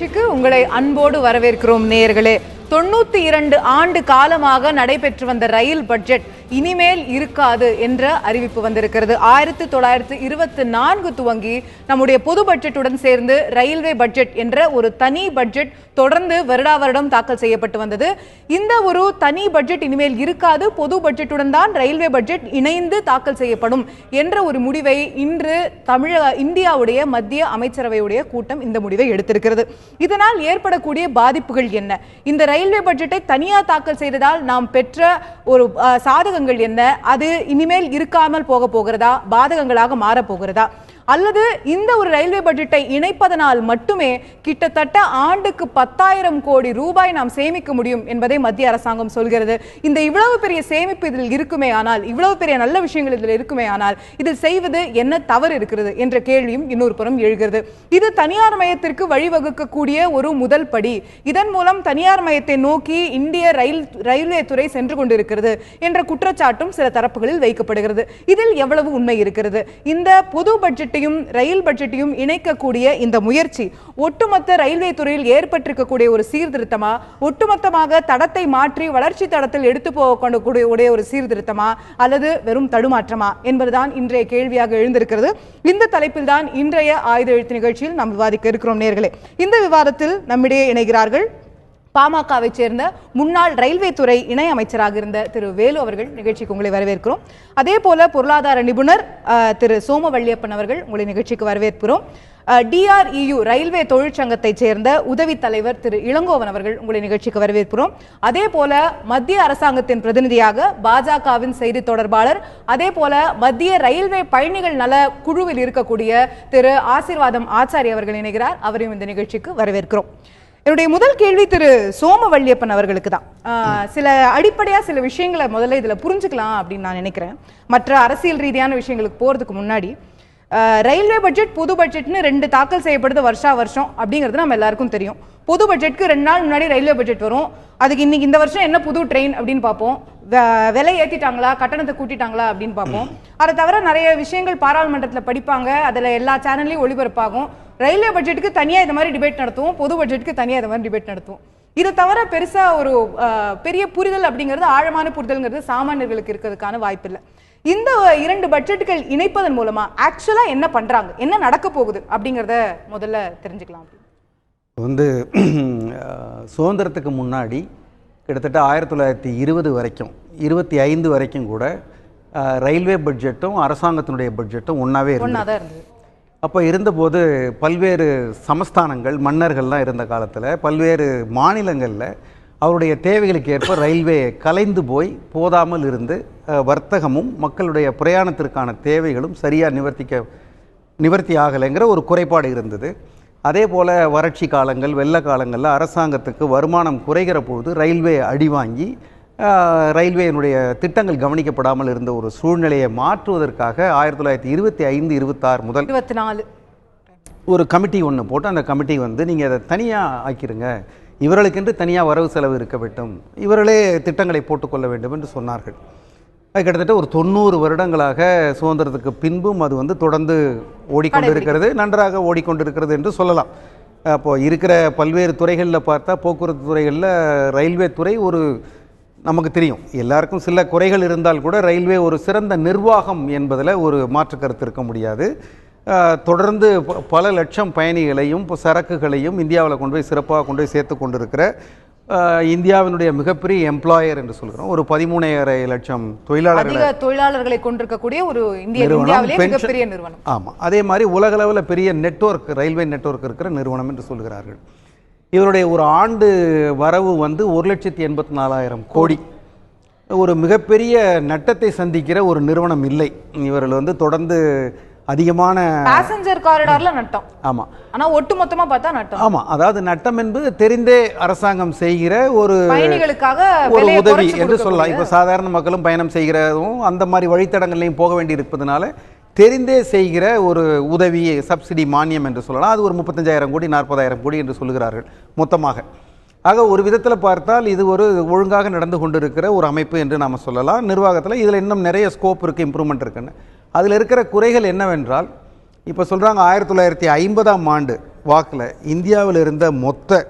நிகழ்ச்சிக்கு உங்களை அன்போடு வரவேற்கிறோம் நேயர்களே. 92 ஆண்டு காலமாக நடைபெற்று வந்த ரயில் பட்ஜெட் இனிமேல் இருக்காது என்ற அறிவிப்பு வந்திருக்கிறது. 1924 துவங்கி நம்முடைய பொது பட்ஜெட்டுடன் சேர்ந்து ரயில்வே பட்ஜெட் என்ற ஒரு தனி பட்ஜெட் தொடர்ந்து வருடா வருடம் தாக்கல் செய்யப்பட்டு வந்தது. இந்த ஒரு தனி பட்ஜெட் இனிமேல் இருக்காது, பொது பட்ஜெட்டுடன் தான் ரயில்வே பட்ஜெட் இணைந்து தாக்கல் செய்யப்படும் என்ற ஒரு முடிவை இன்று இந்தியாவுடைய மத்திய அமைச்சரவையுடைய கூட்டம் இந்த முடிவை எடுத்திருக்கிறது. இதனால் ஏற்படக்கூடிய பாதிப்புகள் என்ன, இந்த ரயில்வே பட்ஜெட்டை தனியா தாக்கல் செய்ததால் நாம் பெற்ற ஒரு சாதகங்கள் என்ன, அது இனிமேல் இருக்காமல் போக போகிறதா, பாதகங்களாக மாற போகிறதா, அல்லது இந்த ஒரு ரயில்வே பட்ஜெட்டை இணைப்பதனால் மட்டுமே கிட்டத்தட்ட ஆண்டுக்கு 10,000 கோடி ரூபாய் நாம் சேமிக்க முடியும் என்பதை மத்திய அரசாங்கம் சொல்கிறது. இந்த இவ்வளவு பெரிய சேமிப்பு இதில் இருக்குமே ஆனால், இவ்வளவு பெரிய நல்ல விஷயங்கள் இதில் இருக்குமே ஆனால், இதில் செய்வது என்ன தவறு இருக்கிறது என்ற கேள்வியும் இன்னொரு புறம் எழுகிறது. இது தனியார் மயத்திற்கு வழிவகுக்கக்கூடிய ஒரு முதல் படி. இதன் மூலம் தனியார் மயத்தை நோக்கி இந்திய ரயில்வே துறை சென்று கொண்டிருக்கிறது என்ற குற்றச்சாட்டும் சில தரப்புகளில் வைக்கப்படுகிறது. இதில் எவ்வளவு உண்மை இருக்கிறது? இந்த பொது பட்ஜெட் ரயில் பட்ஜெட்டையும் இணைக்கக்கூடிய இந்த முயற்சி ஒட்டுமொத்த ரயில்வே துறையில் ஏற்பட்டிருக்கக்கூடிய ஒரு சீர்திருத்தமா, ஒட்டுமொத்தமாக தடத்தை மாற்றி வளர்ச்சி தடத்தில் எடுத்து போகக்கூடிய ஒரு சீர்திருத்தமா, அல்லது வெறும் தடுமாற்றமா என்பதுதான் இன்றைய கேள்வியாக எழுந்திருக்கிறது. இந்த தலைப்பில் தான் இன்றைய ஆயுத எழுத்து நிகழ்ச்சியில் நாம் விவாதிக்க இருக்கிறோம் நேயர்களே. இந்த விவாதத்தில் நம்மிடையே இணைகிறார்கள் பாமகவை சேர்ந்த முன்னாள் ரயில்வே துறை இணை அமைச்சராக இருந்த திரு வேலு அவர்கள். நிகழ்ச்சிக்கு உங்களை வரவேற்கிறோம். அதே போல பொருளாதார நிபுணர் திரு சோமவள்ளியப்பன் அவர்கள், உங்களை நிகழ்ச்சிக்கு வரவேற்கிறோம். DREU ரயில்வே தொழிற்சங்கத்தை சேர்ந்த உதவி தலைவர் திரு இளங்கோவன் அவர்கள், உங்களை நிகழ்ச்சிக்கு வரவேற்கிறோம். அதே போல மத்திய அரசாங்கத்தின் பிரதிநிதியாக பாஜகவின் செய்தி தொடர்பாளர், அதே போல மத்திய ரயில்வே பயணிகள் நல குழுவில் இருக்கக்கூடிய திரு ஆசீர்வாதம் ஆச்சாரி அவர்கள் இணைகிறார். அவரையும் இந்த நிகழ்ச்சிக்கு வரவேற்கிறோம். என்னுடைய முதல் கேள்வி திரு சோமவள்ளியப்பன் அவர்களுக்கு தான். சில அடிப்படையா சில விஷயங்களை முதல்ல இதுல புரிஞ்சுக்கலாம் அப்படின்னு நான் நினைக்கிறேன். மற்ற அரசியல் ரீதியான விஷயங்களுக்கு போறதுக்கு முன்னாடி, ரயில்வே பட்ஜெட் பொது பட்ஜெட்னு 2 தாக்கல் செய்யப்படுது வருஷம் அப்படிங்கிறது நம்ம எல்லாருக்கும் தெரியும். பொது பட்ஜெட்க்கு 2 நாள் முன்னாடி ரயில்வே பட்ஜெட் வரும். அதுக்கு இன்னைக்கு இந்த வருஷம் என்ன புது ட்ரெயின் அப்படின்னு பார்ப்போம், விலை ஏற்றிட்டாங்களா, கட்டணத்தை கூட்டிட்டாங்களா அப்படின்னு பார்ப்போம். அதை தவிர நிறைய விஷயங்கள் பாராளுமன்றத்தில் படிப்பாங்க, அதில் எல்லா சேனல்லையும் ஒளிபரப்பாகும். ரயில்வே பட்ஜெட்டுக்கு தனியாக இந்த மாதிரி டிபேட் நடத்துவோம், பொது பட்ஜெட்டுக்கு தனியாக இந்த மாதிரி டிபேட் நடத்துவோம். இதை தவிர பெருசா ஒரு பெரிய புரிதல் அப்படிங்கிறது, ஆழமான புரிதல்ங்கிறது சாமானியர்களுக்கு இருக்கிறதுக்கான வாய்ப்பு இல்லை. இந்த 2 பட்ஜெட்டுகள் இணைப்பதன் மூலமா ஆக்சுவலா என்ன பண்றாங்க, என்ன நடக்க போகுது அப்படிங்கிறத முதல்ல தெரிஞ்சுக்கலாம். சுதந்திரத்துக்கு முன்னாடி கிட்டத்தட்ட 1920 வரைக்கும் 25 வரைக்கும் கூட ரயில்வே பட்ஜெட்டும் அரசாங்கத்தினுடைய பட்ஜெட்டும் ஒன்றாவே இருந்தது. அப்போ இருந்தபோது பல்வேறு சமஸ்தானங்கள், மன்னர்கள்லாம் இருந்த காலத்தில் பல்வேறு மாநிலங்களில் அவருடைய தேவைகளுக்கு ஏற்ப ரயில்வே கலைந்து போய் போதாமல் இருந்து வர்த்தகமும் மக்களுடைய பிரயாணத்திற்கான தேவைகளும் சரியாக நிவர்த்தி ஆகலைங்கிற ஒரு குறைபாடு இருந்தது. அதே போல் வறட்சி காலங்கள், வெள்ள காலங்களில் அரசாங்கத்துக்கு வருமானம் குறைகிற போது ரயில்வே அடி வாங்கி ரயில்வேயினுடைய திட்டங்கள் கவனிக்கப்படாமல் இருந்த ஒரு சூழ்நிலையை மாற்றுவதற்காக 1925-26 முதல் 24 ஒரு கமிட்டி ஒன்று போட்டு, அந்த கமிட்டி நீங்கள் அதை தனியாக ஆக்கிருங்க, இவர்களுக்கென்று தனியாக வரவு செலவு இருக்க வேண்டும், இவர்களே திட்டங்களை போட்டுக்கொள்ள வேண்டும் என்று சொன்னார்கள். அது கிட்டத்தட்ட ஒரு 90 வருடங்களாக சுதந்திரத்துக்கு பின்பும் அது தொடர்ந்து ஓடிக்கொண்டிருக்கிறது, நன்றாக ஓடிக்கொண்டிருக்கிறது என்று சொல்லலாம். அப்போது இருக்கிற பல்வேறு துறைகளில் பார்த்தா, போக்குவரத்து துறைகளில் ரயில்வே துறை ஒரு நமக்கு தெரியும், எல்லாருக்கும் சில குறைகள் இருந்தால் கூட ரயில்வே ஒரு சிறந்த நிர்வாகம் என்பதில் ஒரு மாற்று கருத்து இருக்க முடியாது. தொடர்ந்து பல லட்சம் பயணிகளையும் சரக்குகளையும் இந்தியாவில் கொண்டு போய் சிறப்பாக கொண்டு போய் சேர்த்து கொண்டிருக்கிற இந்தியாவினுடைய மிகப்பெரிய எம்ப்ளாயர் என்று சொல்கிறோம். ஒரு 13,500 லட்சம் தொழிலாளர்களை கொண்டிருக்கக்கூடிய ஒரு மிகப்பெரிய நிறுவனம். ஆமாம், அதே மாதிரி உலகளவில் பெரிய நெட்வொர்க், ரயில்வே நெட்வொர்க் இருக்கிற நிறுவனம் என்று சொல்கிறார்கள். இவருடைய ஒரு ஆண்டு வரவு 1,84,000 கோடி. ஒரு மிகப்பெரிய நட்டத்தை சந்திக்கிற ஒரு நிறுவனம் இல்லை. இவர்கள் தொடர்ந்து அதிகமான பாசஞ்சர் காரிடார்ல நட்டம். ஆமா, ஆனா ஒட்டுமொத்தமா பார்த்தா நட்டம். ஆமா, அதாவது நட்டம் என்பது தெரிந்தே அரசாங்கம் செய்கிற ஒரு பயணிகளுக்காக ஒரு உதவி என்று சொல்லலாம். இப்ப சாதாரண மக்களும் பயணம் செய்கிறதும் அந்த மாதிரி வழித்தடங்களையும் போக வேண்டி இருப்பதனால தெரிந்தே செய்கிற ஒரு உதவி, சப்சிடி, மானியம் என்று சொல்லலாம். அது ஒரு 35,000 கோடி 40,000 கோடி என்று சொல்கிறார்கள் மொத்தமாக. ஆக ஒரு விதத்தில் பார்த்தால் இது ஒரு ஒழுங்காக நடந்து கொண்டிருக்கிற ஒரு அமைப்பு என்று நாம் சொல்லலாம். நிர்வாகத்தில் இதில் இன்னும் நிறைய ஸ்கோப் இருக்குது, இம்ப்ரூவ்மெண்ட் இருக்குன்னு. அதில் இருக்கிற குறைகள் என்னவென்றால், இப்போ சொல்கிறாங்க 1950ஆம் ஆண்டு வாக்கில் இந்தியாவில் இருந்த மொத்த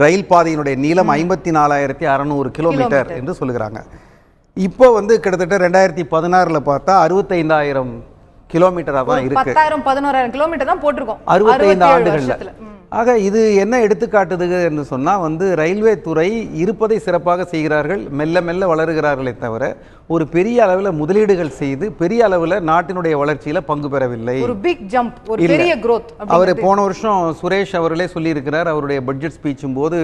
ரயில் பாதையினுடைய நீளம் 54,600 கிலோமீட்டர் என்று சொல்லுகிறாங்க. இப்போ வந்து கிட்டத்தட்ட 2016 பார்த்தா 65,000 கிலோமீட்டராக தான் இருக்கு. 10,000-11,000 கிலோமீட்டர் தான் போட்டிருக்கோம் 65 ஆண்டுகள்ல. ஆக இது என்ன எடுத்துக்காட்டுது என்று சொன்னா வந்து ரயில்வே துறை இருப்பதை சிறப்பாக செய்கிறார்கள், மெல்ல மெல்ல வளருகிறார்களே தவிர ஒரு பெரிய அளவில் முதலீடுகள் செய்து பெரிய அளவில் நாட்டினுடைய வளர்ச்சியில பங்கு பெறவில்லை. ஒரு பிக் ஜம்ப், ஒரு பெரிய growth. அவர் போன வருஷம் சுரேஷ் அவர்களே சொல்லியிருக்கிறார் அவருடைய பட்ஜெட் ஸ்பீச்சும் போது,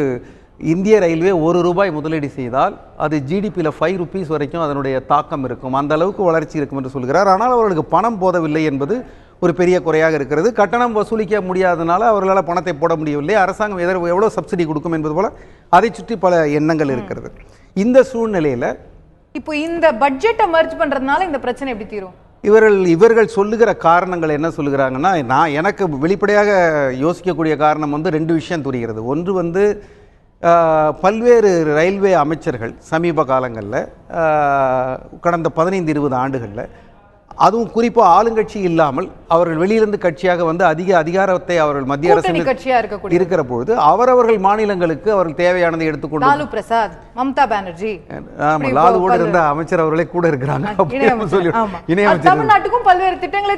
இந்திய ரயில்வே ₹1 முதலீடு செய்தால் அது ஜிடிபியில் ₹5 வரைக்கும் அதனுடைய தாக்கம் இருக்கும், அந்த அளவுக்கு வளர்ச்சி இருக்கும் என்று சொல்கிறார். ஆனால் அவர்களுக்கு பணம் போதவில்லை என்பது ஒரு பெரிய குறையாக இருக்கிறது. கட்டணம் வசூலிக்க முடியாதனால அவர்களால் பணத்தை போட முடியவில்லை. அரசாங்கம் எவ்வளோ சப்சிடி கொடுக்கும் என்பது போல அதை சுற்றி பல எண்ணங்கள் இருக்கிறது. இந்த சூழ்நிலையில் இப்போ இந்த பட்ஜெட்டை மர்ஜ் பண்றதுனால இந்த பிரச்சனை எப்படி தீரும்? இவர்கள் சொல்லுகிற காரணங்கள் என்ன சொல்லுகிறாங்கன்னா, எனக்கு வெளிப்படையாக யோசிக்கக்கூடிய காரணம் வந்து 2 விஷயம் தெரிகிறது. ஒன்று வந்து பல்வேறு ரயில்வே அமைச்சர்கள் சமீப காலங்களில் கடந்த 15-20 ஆண்டுகளில், அதுவும் குறிப்பாக ஆளுங்கட்சி இல்லாமல் அவர்கள் வெளியிலிருந்து கட்சியாக வந்து அதிக அதிகாரத்தை அவர்கள் மத்திய அரசு இருக்கிற பொழுது அவரவர்கள் மாநிலங்களுக்கு அவர்கள் தேவையானதை எடுத்துக்கொண்டு லாலு பிரசாத், மம்தா பானர்ஜி, லாலுவோடு இருந்த அமைச்சர் அவர்களே கூட இருக்கிறாங்க. தமிழ்நாட்டுக்கும் பல்வேறு திட்டங்களை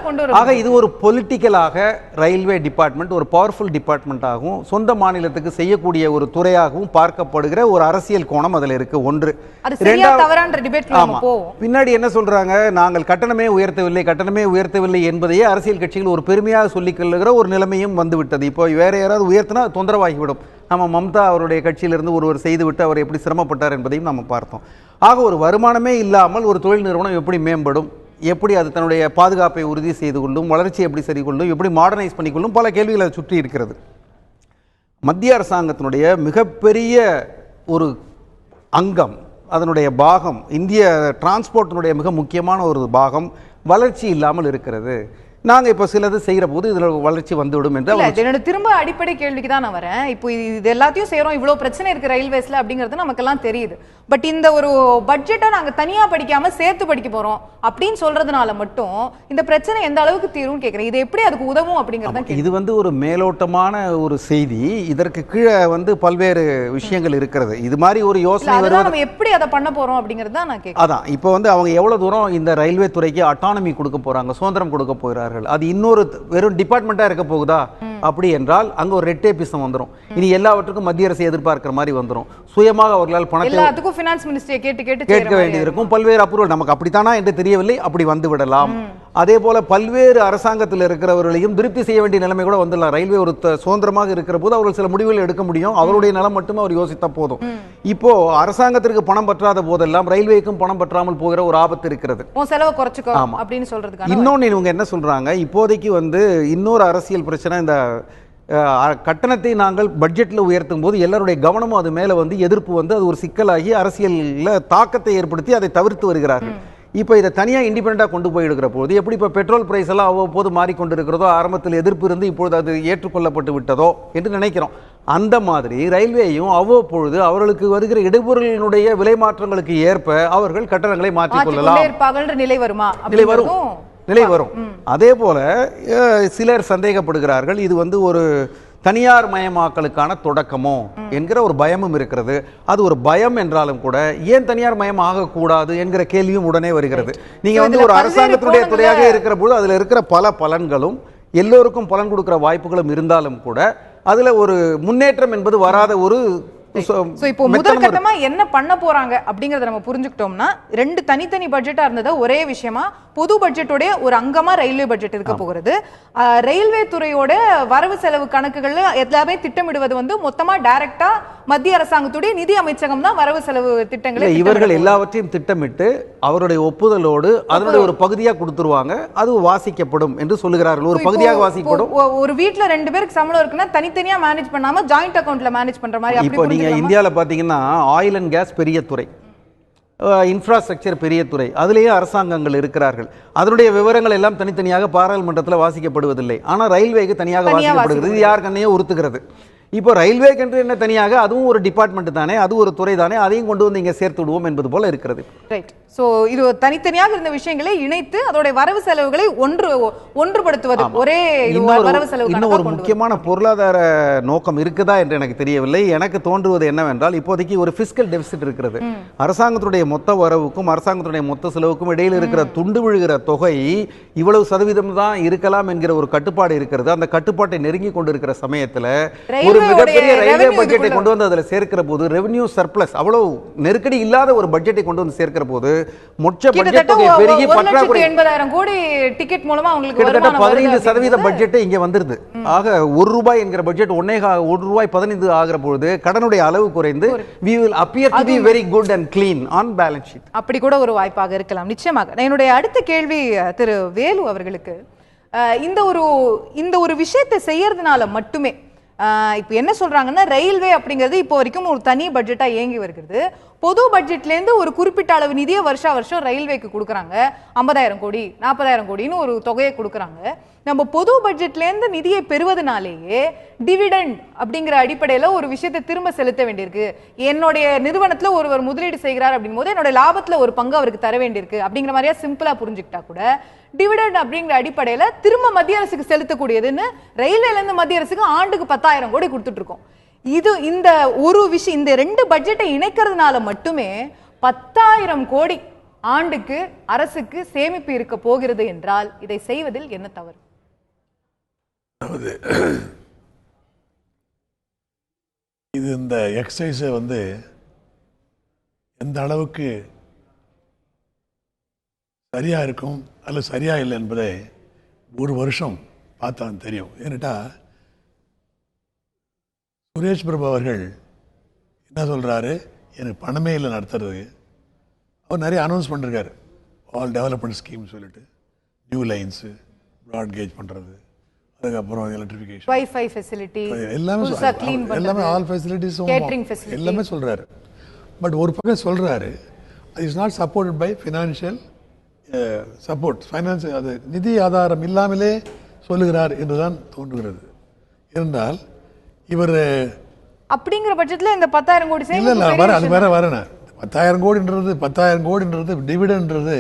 கொண்டு வர. ஆக இது ஒரு பொலிட்டிக்கலாக ரயில்வே டிபார்ட்மெண்ட் ஒரு பவர்ஃபுல் டிபார்ட்மெண்ட்டாகவும் சொந்த மாநிலத்துக்கு செய்யக்கூடிய ஒரு துறையாகவும் பார்க்கப்படுகிற ஒரு அரசியல் கோணம் அதில் இருக்கு. ஒன்று. பின்னாடி என்ன சொல்றாங்க, நாங்கள் கட்டணமே உயர்த்தவில்லை என்பதையே அரசியல் கட்சிகள் ஒரு பெருமையாக சொல்லிக் கொள்ளுகிற ஒரு நிலைமையும் வந்துவிட்டது. இப்போ வேற யாராவது உயர்த்தினா தொந்தரவாகிவிடும். நம்ம மம்தா அவருடைய கட்சியிலிருந்து ஒருவர் செய்துவிட்டு அவர் எப்படி சிரமப்பட்டார் என்பதையும் நம்ம பார்த்தோம். ஆக ஒரு வருமானமே இல்லாமல் ஒரு தொழில் நிறுவனம் எப்படி மேம்படும், எப்படி அது தன்னுடைய பாதுகாப்பை உறுதி செய்து கொள்ளும், வளர்ச்சி எப்படி சரி கொள்ளும், எப்படி மாடர்னைஸ் பண்ணிக்கொள்ளும், பல கேள்விகள் அதை சுற்றி இருக்கிறது. மத்திய அரசாங்கத்தினுடைய மிகப்பெரிய ஒரு அங்கம், அதனுடைய பாகம், இந்திய டிரான்ஸ்போர்ட்டினுடைய மிக முக்கியமான ஒரு பாகம் வளர்ச்சி இல்லாமல் இருக்கிறது. நாங்கள் இப்போ சிலது செய்கிற போது இதில் வளர்ச்சி வந்துவிடும் என்று என்னோட திரும்ப அடிப்படை கேள்விக்கு தான் நான் வரேன். இப்போ இது எல்லாத்தையும் செய்கிறோம், இவ்வளோ பிரச்சனை இருக்குது ரயில்வேஸில் அப்படிங்கிறது நமக்கெல்லாம் தெரியுது. பட் இந்த ஒரு பட்ஜெட்டை நாங்கள் தனியாக படிக்காமல் சேர்த்து படிக்க போகிறோம் அப்படின்னு சொல்கிறதுனால மட்டும் இந்த பிரச்சனை எந்த அளவுக்கு தீரும்னு கேட்குறேன். இது எப்படி அதுக்கு உதவும் அப்படிங்கிறது இது வந்து ஒரு மேலோட்டமான ஒரு செய்தி. இதற்கு கீழே வந்து பல்வேறு விஷயங்கள் இருக்கிறது. இது மாதிரி ஒரு யோசனை நம்ம எப்படி அதை பண்ண போகிறோம் அப்படிங்கிறது தான் நான் கேட்குறேன். அதான் இப்போ வந்து அவங்க எவ்வளோ தூரம் இந்த ரயில்வே துறைக்கு அட்டானமி கொடுக்க போகிறாங்க, சுதந்திரம் கொடுக்க போகிறார்கள். அது இன்னொரு வெறும் டிபார்ட்மெண்ட்டாக இருக்க போகுதா அப்படி என்றால் அங்கே ஒரு ரெட் டேபிசம் வந்துடும். இனி எல்லாவற்றுக்கும் மத்திய அரசு எதிர்பார்க்கிற மாதிரி வந்துடும். சுயமாக அவர்களால் பணத்தை ஃபினான்ஸ் மினிஸ்டரை கேட்க வேண்டியது இருக்கும். பல்வேறு அப்ரூவல் நமக்கு அப்படித்தானா என்று தெரியவில்லை, அப்படி வந்து விடலாம். அதே போல பல்வேறு அரசாங்கத்தில் இருக்கிறவர்களையும் திருப்தி செய்ய வேண்டிய நிலைமை கூட வந்துடலாம். ரயில்வே ஒரு சுதந்திரமாக இருக்கிற போது அவர்கள் சில முடிவுகள் எடுக்க முடியும். அவருடைய நலம் மட்டுமே அவர் யோசித்தா போதும். இப்போ அரசாங்கத்திற்கு பணம் பற்றாத போதெல்லாம் ரயில்வேக்கும் பணம் பற்றாமல் போகிற ஒரு ஆபத்து இருக்கிறது. செலவு குறைச்சுக்கோ அப்படின்னு சொல்றதுக்கு இன்னொன்னு இவங்க என்ன சொல்றாங்க, இப்போதைக்கு வந்து இன்னொரு அரசியல் பிரச்சனை, இந்த கட்டணத்தை நாங்கள் பட்ஜெட்டில் உயர்த்தும் போது எல்லாருடைய கவனமும் அது மேலே வந்து எதிர்ப்பு வந்து அது ஒரு சிக்கலாகி அரசியலில் தாக்கத்தை ஏற்படுத்தி அதை தவிர்த்து வருகிறார்கள். இப்போ இதை தனியாக இண்டிபெண்டாக கொண்டு போய் எடுக்கிற போது எப்படி இப்போ பெட்ரோல் பிரைஸ் எல்லாம் அவ்வப்போது மாறிக்கொண்டு இருக்கிறதோ, ஆரம்பத்தில் எதிர்ப்பு இருந்து இப்பொழுது அது ஏற்றுக்கொள்ளப்பட்டு விட்டதோ என்று நினைக்கிறோம். அந்த மாதிரி ரயில்வேயும் அவ்வப்பொழுது அவர்களுக்கு வருகிற இடைபொருளினுடைய விலை மாற்றங்களுக்கு ஏற்ப அவர்கள் கட்டணங்களை மாற்றிக்கொள்ளலாம். நிலை வரும். அதே போல சிலர் சந்தேகப்படுகிறார்கள், இது வந்து ஒரு தனியார் மயமாக்கலுக்கான தொடக்கமோ என்கிற ஒரு பயமும் இருக்கிறது. அது ஒரு பயம் என்றாலும் கூட ஏன் தனியார் மயம் ஆகக்கூடாது என்கிற கேள்வியும் உடனே வருகிறது. நீங்க வந்து ஒரு அரசாங்கத்துடைய துறையாக இருக்கிற போது அதுல இருக்கிற பல பலன்களும் எல்லோருக்கும் பலன் கொடுக்கிற வாய்ப்புகளும் இருந்தாலும் கூட அதுல ஒரு முன்னேற்றம் என்பது வராத ஒரு இப்போ முதல் கட்டமா என்ன பண்ண போறாங்க அப்படிங்கறத நம்ம புரிஞ்சுக்கிட்டோம்னா, 2 தனித்தனி பட்ஜெட்டா இருந்தது ஒரே விஷயமா பொது பட்ஜெட்டோட ஒரு அங்கமா ரயில்வே பட்ஜெட் இருக்க போகிறது. ரயில்வே துறையோட வரவு செலவு கணக்குகள் எல்லாமே திட்டமிடுவது வந்து மொத்தமா டைரக்டா மத்திய அரசாங்கத்துடைய நிதி அமைச்சகம் தான் வரவு செலவு திட்டங்களை இவர்கள் எல்லாவற்றையும் திட்டமிட்டு அவருடைய ஒப்புதலோடு அதனுடைய ஒரு பகுதியா கொடுத்துருவாங்க. அது வாசிக்கப்படும் என்று சொல்லுகிறார்கள். ஒரு பகுதியாக வாசிக்கப்படும். ஒரு வீட்ல 2 பேருக்கு சம்பளம் இருக்குன்னா தனித்தனியா மேனேஜ் பண்ணாம ஜாயிண்ட் அக்கவுண்ட்ல மேனேஜ் பண்ற மாதிரி. இப்போ நீங்க இந்தியாவில் பார்த்தீங்கன்னா ஆயில் அண்ட் கேஸ் பெரிய துறை, இன்ஃப்ராஸ்ட்ரக்சர் பெரிய துறை, அதிலேயே அரசாங்கங்கள் இருக்கிறார்கள். அதனுடைய விவரங்கள் எல்லாம் தனித்தனியாக பாராளுமன்றத்தில் வாசிக்கப்படுவதில்லை. ஆனால் ரயில்வேக்கு தனியாக வாசிக்கப்படுகிறது. இது யார் கண்ணையே உறுத்துகிறது. இப்போ ரயில்வேக்கு என்று என்ன தனியாக அதுவும் ஒரு டிபார்ட்மெண்ட் தானே, அது ஒரு துறை தானே, அதையும் கொண்டு வந்து இங்கே சேர்த்து விடுவோம் என்பது போல இருக்கிறது. ரைட். ஸோ இது தனித்தனியாக இருந்த விஷயங்களை இணைத்து அதோட வரவு செலவுகளை ஒன்றுபடுத்துவது ஒரே வரவு செலவு. இன்னும் ஒரு முக்கியமான பொருளாதார நோக்கம் இருக்குதா என்று எனக்கு தெரியவில்லை. எனக்கு தோன்றுவது என்னவென்றால், இப்போதைக்கு ஒரு பிஸ்கல் டெபிசிட் இருக்கிறது. அரசாங்கத்துடைய மொத்த வரவுக்கும் அரசாங்கத்துடைய மொத்த செலவுக்கும் இடையில் இருக்கிற துண்டு விழுகிற தொகை இவ்வளவு சதவீதம் தான் இருக்கலாம் என்கிற ஒரு கட்டுப்பாடு இருக்கிறது. அந்த கட்டுப்பாட்டை நெருங்கி கொண்டிருக்கிற சமயத்தில் ஒரு மிகப்பெரிய ரயில்வே பட்ஜெட்டை கொண்டு வந்து அதில் சேர்க்கிற போது, ரெவென்யூ சர்ப்ளஸ் அவ்வளவு நெருக்கடி இல்லாத ஒரு பட்ஜெட்டை கொண்டு வந்து சேர்க்கிற போது மொத்த பட்ஜெட் தொகை பெருகி 1,80,000 கோடி டிக்கெட் மூலமா உங்களுக்கு கிட்டத்தட்ட 15% பட்ஜெட் இங்கே வந்துருது. ஆக ₹1 என்கிற பட்ஜெட் ₹1.15 ஆகிற பொழுது கடனுடைய அளவு குறைந்து we will appear to be very good and clean on balance sheet. அப்படி கூட ஒரு வாய்ப்பாக இருக்கலாம். நிச்சயமாக. என்னுடைய அடுத்த கேள்வி திரு வேலு அவர்களுக்கு, இந்த ஒரு விஷயத்தை செய்யறதுனால மட்டுமே இப்போ என்ன சொல்றாங்கன்னா, ரயில்வே அப்படிங்கிறது இப்போ வரைக்கும் ஒரு தனி பட்ஜெட்டா இயங்கி வருகிறது. பொது பட்ஜெட்லேருந்து ஒரு குறிப்பிட்ட அளவு நிதியை வருஷம் ரயில்வேக்கு கொடுக்குறாங்க. 50,000 கோடி 40,000 கோடின்னு ஒரு தொகையை கொடுக்குறாங்க. நம்ம பொது பட்ஜெட்லேருந்து நிதியை பெறுவதனாலேயே டிவிடெண்ட் அப்படிங்கிற அடிப்படையில் ஒரு விஷயத்தை திரும்ப செலுத்த வேண்டியிருக்கு. என்னுடைய நிறுவனத்தில் ஒருவர் முதலீடு செய்கிறார் அப்படின் போது என்னுடைய லாபத்தில் ஒரு பங்கு அவருக்கு தர வேண்டியிருக்கு அப்படிங்கிற மாதிரியா சிம்பிளா புரிஞ்சுக்கிட்டா கூட, டிவிடெண்ட் அப்படிங்கிற அடிப்படையில் திரும்ப மத்திய அரசுக்கு செலுத்தக்கூடியதுன்னு ரயில்வேலேருந்து மத்திய அரசுக்கு ஆண்டுக்கு 10,000 கோடி கொடுத்துட்டு இருக்கோம். இந்த ஒரு விஷயம், இந்த 2 பட்ஜெட்டை இணைக்கிறதுனால மட்டுமே 10,000 கோடி ஆண்டுக்கு அரசுக்கு சேமிப்பு இருக்க போகிறது என்றால் இதை செய்வதில் என்ன தவறு? இது இந்த எக்ஸசைஸை எந்த அளவுக்கு சரியா இருக்கும் அல்ல சரியா இல்லை என்பதை ஒரு வருஷம் பார்த்தா தெரியும். ஏன்னுட்டா சுரேஷ் பிரபு அவர்கள் என்ன சொல்றாரு, எனக்கு பணமே இல்லை நடத்துறது. அவர் நிறைய அனௌன்ஸ் பண்ணிருக்காரு, ஆல் டெவலப்மெண்ட் ஸ்கீம் சொல்லிட்டு, நியூ லைன்ஸு, ப்ராட் கேஜ் பண்ணுறது, அதுக்கப்புறம் எலக்ட்ரிஃபிகேஷன், வைஃபை ஃபெசிலிட்டி, எல்லாமே ஆல் ஃபெசிலிட்டிஸும் எல்லாமே சொல்றாரு. பட் ஒரு பக்கம் சொல்றாரு, is not supported by financial support, finance, அது நிதி ஆதாரம் இல்லாமலே சொல்லுகிறார் என்றுதான் தோன்றுகிறது. இருந்தால் இவர் அப்படிங்கிற பட்சத்தில் இந்த 10,000 கோடி இல்லை அது வரேன் 10,000 கோடின்றது டிவிடெண்ட்ன்றது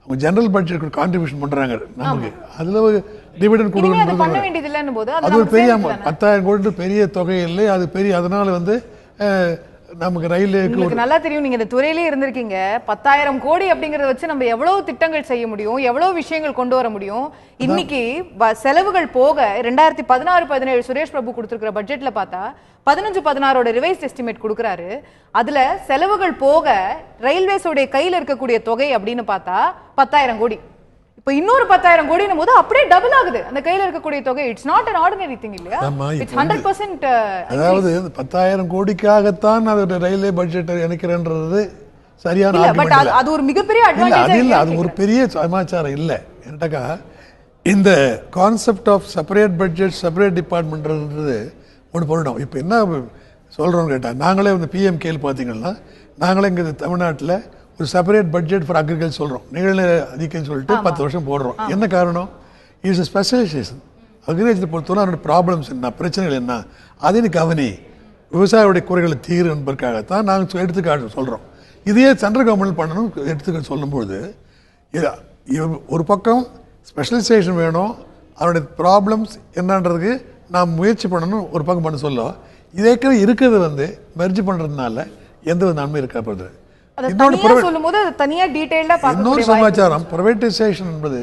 அவங்க ஜெனரல் பட்ஜெட் கான்ட்ரிபியூஷன் பண்றாங்க நமக்கு. அதுல டிவிடெண்ட் கொடுக்கணும், அது ஒரு பெரிய 10,000 கோடி பெரிய தொகை இல்லை, அது பெரிய. அதனால நமக்கு ரயில்வேக்கு நல்லா தெரியும், நீங்க இந்த துறையிலே இருந்திருக்கீங்க. 10,000 கோடி அப்படிங்கறத வச்சு நம்ம எவ்வளவு திட்டங்கள் செய்ய முடியும், எவ்வளவு விஷயங்கள் கொண்டு வர முடியும். இன்னைக்கு செலவுகள் போக 2016-17 சுரேஷ் பிரபு கொடுத்திருக்கிற பட்ஜெட்ல பார்த்தா 15-16 ரிவைஸ்ட் எஸ்டிமேட் கொடுக்குறாரு. அதுல செலவுகள் போக ரயில்வேஸோட கையில இருக்கக்கூடிய தொகை அப்படின்னு பார்த்தா 10,000 கோடி. இப்போ இன்னொரு 10,000 கோடினும் போது அப்படியே டபுள் ஆகுது அந்த கையில இருக்கக்கூடிய தொகை. It's not an ordinary thing இல்லையா? இட்ஸ் 100%. அதாவது 10,000 கோடிக்காகத்தான் அது ரயில்வே பட்ஜெட் இணைக்கிறன்றது சரியான ஆர்குமெண்ட் இல்ல. அது ஒரு மிகப்பெரிய அட்வான்டேஜ் இல்ல, அது ஒரு பெரிய சமாச்சாரம் இல்ல. என்னடா இந்த concept of separate budget, separate டிபார்ட்மெண்ட்ன்றது ஒன்று பண்ணணும். இப்போ என்ன சொல்றோம்னு கேட்டா, நாங்களே பிஎம் கேள் பார்த்தீங்கன்னா, நாங்களே இங்கே தமிழ்நாட்டில் ஒரு செப்பரேட் பட்ஜெட் ஃபார் அக்ரிகல்ச்சர் சொல்கிறோம், நிகழ்நிலை அதிகம்னு சொல்லிட்டு 10 வருஷம் போடுறோம். என்ன காரணம்? It's specialisation. அக்ரிகல்ச்சர் பொறுத்தவரை அதோட ப்ராப்ளம்ஸ் என்ன, பிரச்சனைகள் என்ன, அதுன்னு கவனி, விவசாயியோடைய குறைகளை தீர் என்பதற்காகத்தான் நாங்கள் எடுத்துக்காட்டு சொல்கிறோம். இதையே சென்ட்ரல் கவர்மெண்ட் பண்ணணும் எடுத்துக்க சொல்லும்போது, ஒரு பக்கம் ஸ்பெஷலைசேஷன் வேணும், அவருடைய ப்ராப்ளம்ஸ் என்னன்றதுக்கு நாம் முயற்சி பண்ணணும், ஒரு பக்கம் பண்ண சொல்லும். இதே இருக்கிறது மெர்ஜ் பண்ணுறதுனால எந்த ஒரு நன்மை இருக்கப்படுது. இன்னொரு சமாச்சாரம், பிரைவேட்டைசேஷன் என்பது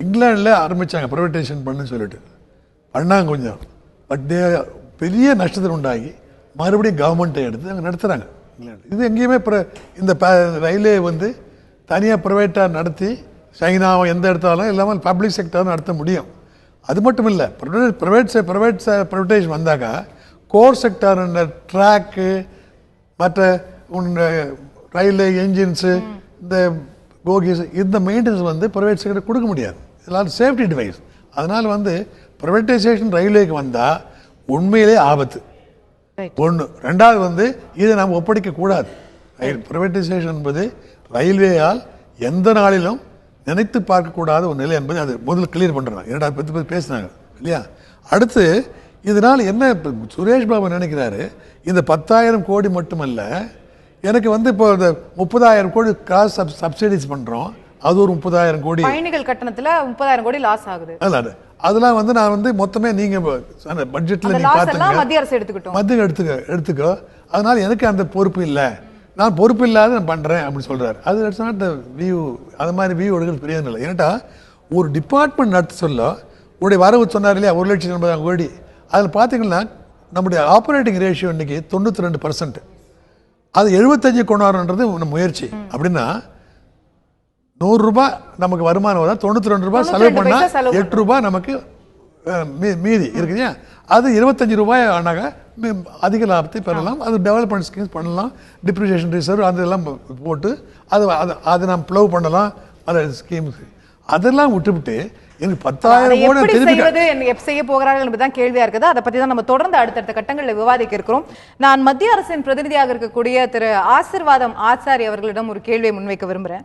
இங்கிலாந்துல ஆரம்பிச்சாங்க, பிரைவேட்டைசேஷன் பண்ணு சொல்லிட்டு பண்ணாங்க கொஞ்சம். பட் பெரிய நஷ்டத்தில் உண்டாகி மறுபடியும் கவர்மெண்ட்டை எடுத்து அங்கே நடத்துகிறாங்க. இது எங்கேயுமே இந்த ரயில்வே தனியாக ப்ரைவேட்டாக நடத்தி சைனாவை எந்த இடத்தாலும் இல்லாமல் பப்ளிக் செக்டர் நடத்த முடியும். அது மட்டும் இல்லை, ப்ரைவேட்டைசேஷன் வந்தாக்கா கோர் செக்டர், ட்ராக்கு, மற்ற ரயில்வே என்ஜின்ஸு, இந்த கோகிஸ், இந்த மெயின்டெனன்ஸ் ப்ரைவேட் செக்டர் கொடுக்க முடியாது. இதெல்லாம் சேஃப்டி டிவைஸ். அதனால் ப்ரைவேட்டைசேஷன் ரயில்வேக்கு வந்தால் உண்மையிலே ஆபத்து. ஒன்று. ரெண்டாவது இதை நாம் ஒப்படைக்க கூடாது. ப்ரைவேட்டைசேஷன் என்பது ரயில்வேயால் எந்த நாளிலும் நினைத்து பார்க்கக்கூடாத ஒரு நிலை என்பது அது முதல்ல கிளியர் பண்ணுறாங்க. 2010 பேசினாங்க இல்லையா? அடுத்து இதனால் என்ன சுரேஷ் பாபு நினைக்கிறாரு, இந்த 10,000 கோடி மட்டுமல்ல, எனக்கு வந்து இப்போ இந்த 30,000 கோடி காசு சப்சிடிஸ் பண்ணுறோம், அது ஒரு 30,000 கோடி பயணிகள் கட்டணத்தில் 30,000 கோடி லாஸ் ஆகுது. அதெல்லாம் வந்து நான் வந்து மொத்தமே நீங்கள் பட்ஜெட்டில் நீங்கள் பார்த்துங்க, மத்திய அரசு எடுத்துக்கிட்டோம், மத்திய எடுத்துக்கோ, அதனால் எனக்கு அந்த பொறுப்பு இல்லை, நான் பொறுப்பு இல்லாத நான் பண்ணுறேன் அப்படின்னு சொல்கிறார். அது இட்ஸ் நாட் த வியூ. அது மாதிரி வியூ எடுக்கிறது பிரயோஜனம் இல்லை. ஏன்னாட்டா ஒரு டிபார்ட்மெண்ட் நடத்த சொல்ல உடைய வரவு சொன்னார் இல்லையா 1,80,000 கோடி, அதில் பார்த்தீங்கன்னா நம்முடைய ஆப்ரேட்டிங் ரேஷியோ இன்றைக்கி 92%. அது 75 கொண்டு வரணுன்றது முயற்சி. அப்படின்னா 100 ரூபாய் நமக்கு வருமானம் வர 92 ரூபாய் செலவு பண்ணால் 8 ரூபாய் நமக்கு மீதி இருக்குதுயா. அது 25 ரூபாய் ஆனாக அதிக லாபத்தை பெறலாம். அது டெவலப்மெண்ட் ஸ்கீம்ஸ் பண்ணலாம், டிப்ரிசியேஷன் ரிசர்வ் அதெல்லாம் போட்டு அதை நாம் ப்ளவ் பண்ணலாம். அதை ஸ்கீம்ஸ் அதெல்லாம் விட்டுவிட்டு எனக்கு 10,000 கோடி செய்ய போகிறார்கள் என்பதுதான் கேள்வியா இருக்குது. அதை பத்தி தான் நம்ம தொடர்ந்து அடுத்தடுத்த கட்டங்களில் விவாதிக்க இருக்கிறோம். நான் மத்திய அரசின் பிரதிநிதியாக இருக்கக்கூடிய திரு ஆசிர்வாதம் ஆச்சாரி அவர்களிடம் ஒரு கேள்வியை முன்வைக்க விரும்புகிறேன்.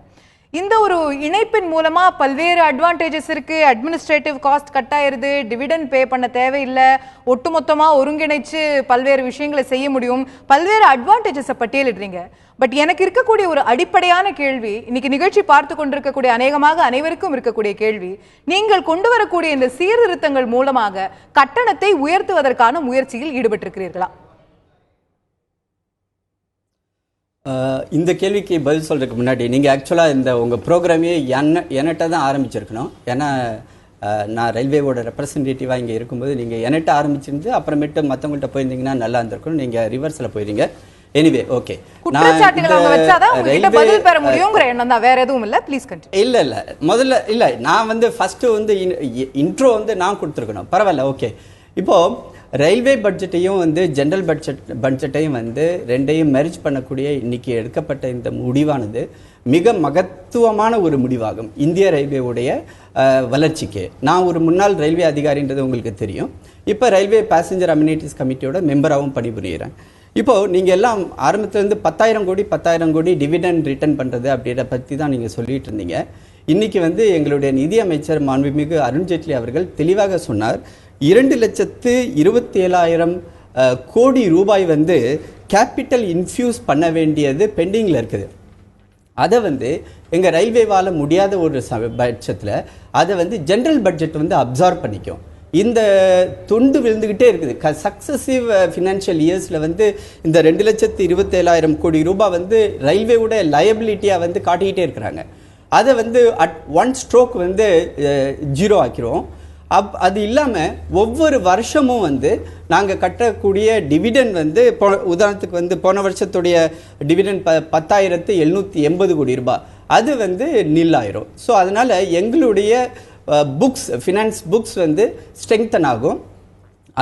இந்த ஒரு இணைப்பின் மூலமா பல்வேறு அட்வான்டேஜஸ் இருக்கு. அட்மினிஸ்ட்ரேட்டிவ் காஸ்ட் கட் ஆயிருது, டிவிடெண்ட் பே பண்ண தேவையில்லை, ஒட்டுமொத்தமா ஒருங்கிணைச்சு பல்வேறு விஷயங்களை செய்ய முடியும், பல்வேறு அட்வான்டேஜஸை பட்டியலிடுறீங்க. பட் எனக்கு இருக்கக்கூடிய ஒரு அடிப்படையான கேள்வி, இன்னைக்கு நிகழ்ச்சி பார்த்து கொண்டிருக்கக்கூடிய அநேகமாக அனைவருக்கும் இருக்கக்கூடிய கேள்வி, நீங்கள் கொண்டு வரக்கூடிய இந்த சீர்திருத்தங்கள் மூலமாக கட்டணத்தை உயர்த்துவதற்கான முயற்சியில் ஈடுபட்டிருக்கிறீர்களா? இந்த கேள்விக்கு பதில் சொல்கிறதுக்கு முன்னாடி நீங்கள் ஆக்சுவலாக இந்த உங்கள் ப்ரோக்ராமே என்கிட்ட தான் ஆரம்பிச்சிருக்கணும். ஏன்னா நான் ரயில்வேவோட ரெப்ரசன்டேட்டிவாக இங்கே இருக்கும்போது நீங்கள் என்கிட்ட ஆரம்பிச்சிருந்து அப்புறமேட்டு மற்றவங்கள்ட்ட போயிருந்தீங்கன்னா நல்லா இருந்திருக்கணும். நீங்கள் ரிவர்ஸில் போயிருங்க. எனிவே ஓகே, முதல்ல நான் வந்து ஃபஸ்ட்டு வந்து இன்ட்ரோ வந்து நான் கொடுத்துருக்கணும். பரவாயில்ல, ஓகே. இப்போது ரயில்வே பட்ஜெட்டையும் வந்து ஜென்ரல் பட்ஜெட்டையும் வந்து ரெண்டையும் மெர்ஜ் பண்ணக்கூடிய இன்னைக்கு எடுக்கப்பட்ட இந்த முடிவானது மிக மகத்துவமான ஒரு முடிவாகும் இந்திய ரயில்வேவுடைய வளர்ச்சிக்கு. நான் ஒரு முன்னாள் ரயில்வே அதிகாரின்றது உங்களுக்கு தெரியும். இப்போ ரயில்வே பேசஞ்சர் அம்யூனிட்டிஸ் கமிட்டியோட மெம்பராகவும் பணிபுரிகிறேன். இப்போது நீங்கள் எல்லாம் ஆரம்பத்துலேருந்து 10,000 கோடி டிவிடெண்ட் ரிட்டர்ன் பண்ணுறது அப்படின்ற பற்றி தான் நீங்கள் சொல்லிட்டு இருந்தீங்க. இன்றைக்கி வந்து எங்களுடைய நிதி அமைச்சர் மாண்புமிகு அருண்ஜேட்லி அவர்கள் தெளிவாக சொன்னார், 2,27,000 கோடி ரூபாய் வந்து கேபிட்டல் இன்ஃப்யூஸ் பண்ண வேண்டியது பெண்டிங்கில் இருக்குது. அதை வந்து எங்கள் ரயில்வேவால் முடியாத ஒரு பட்சத்தில் அதை வந்து ஜென்ரல் பட்ஜெட் வந்து அப்சார்ப் பண்ணிக்கும். இந்த தொண்டு விழுந்துக்கிட்டே இருக்குது. சக்ஸசிவ் ஃபினான்ஷியல் இயர்ஸில் வந்து இந்த 2,27,000 கோடி ரூபாய் வந்து ரயில்வேவோட லயபிலிட்டியாக வந்து காட்டிக்கிட்டே இருக்கிறாங்க. அதை வந்து அட் ஒன் ஸ்ட்ரோக் வந்து 0 ஆக்கிடுவோம். அது இல்லாமல் ஒவ்வொரு வருஷமும் வந்து நாங்கள் கட்டக்கூடிய டிவிடெண்ட் வந்து உதாரணத்துக்கு வந்து போன வருஷத்துடைய டிவிடெண்ட் 10,780 கோடி ரூபாய் அது வந்து நில்லாயிரும். ஸோ அதனால் எங்களுடைய ஃபினான்ஸ் புக்ஸ் வந்து ஸ்ட்ரெங்தன் ஆகும்.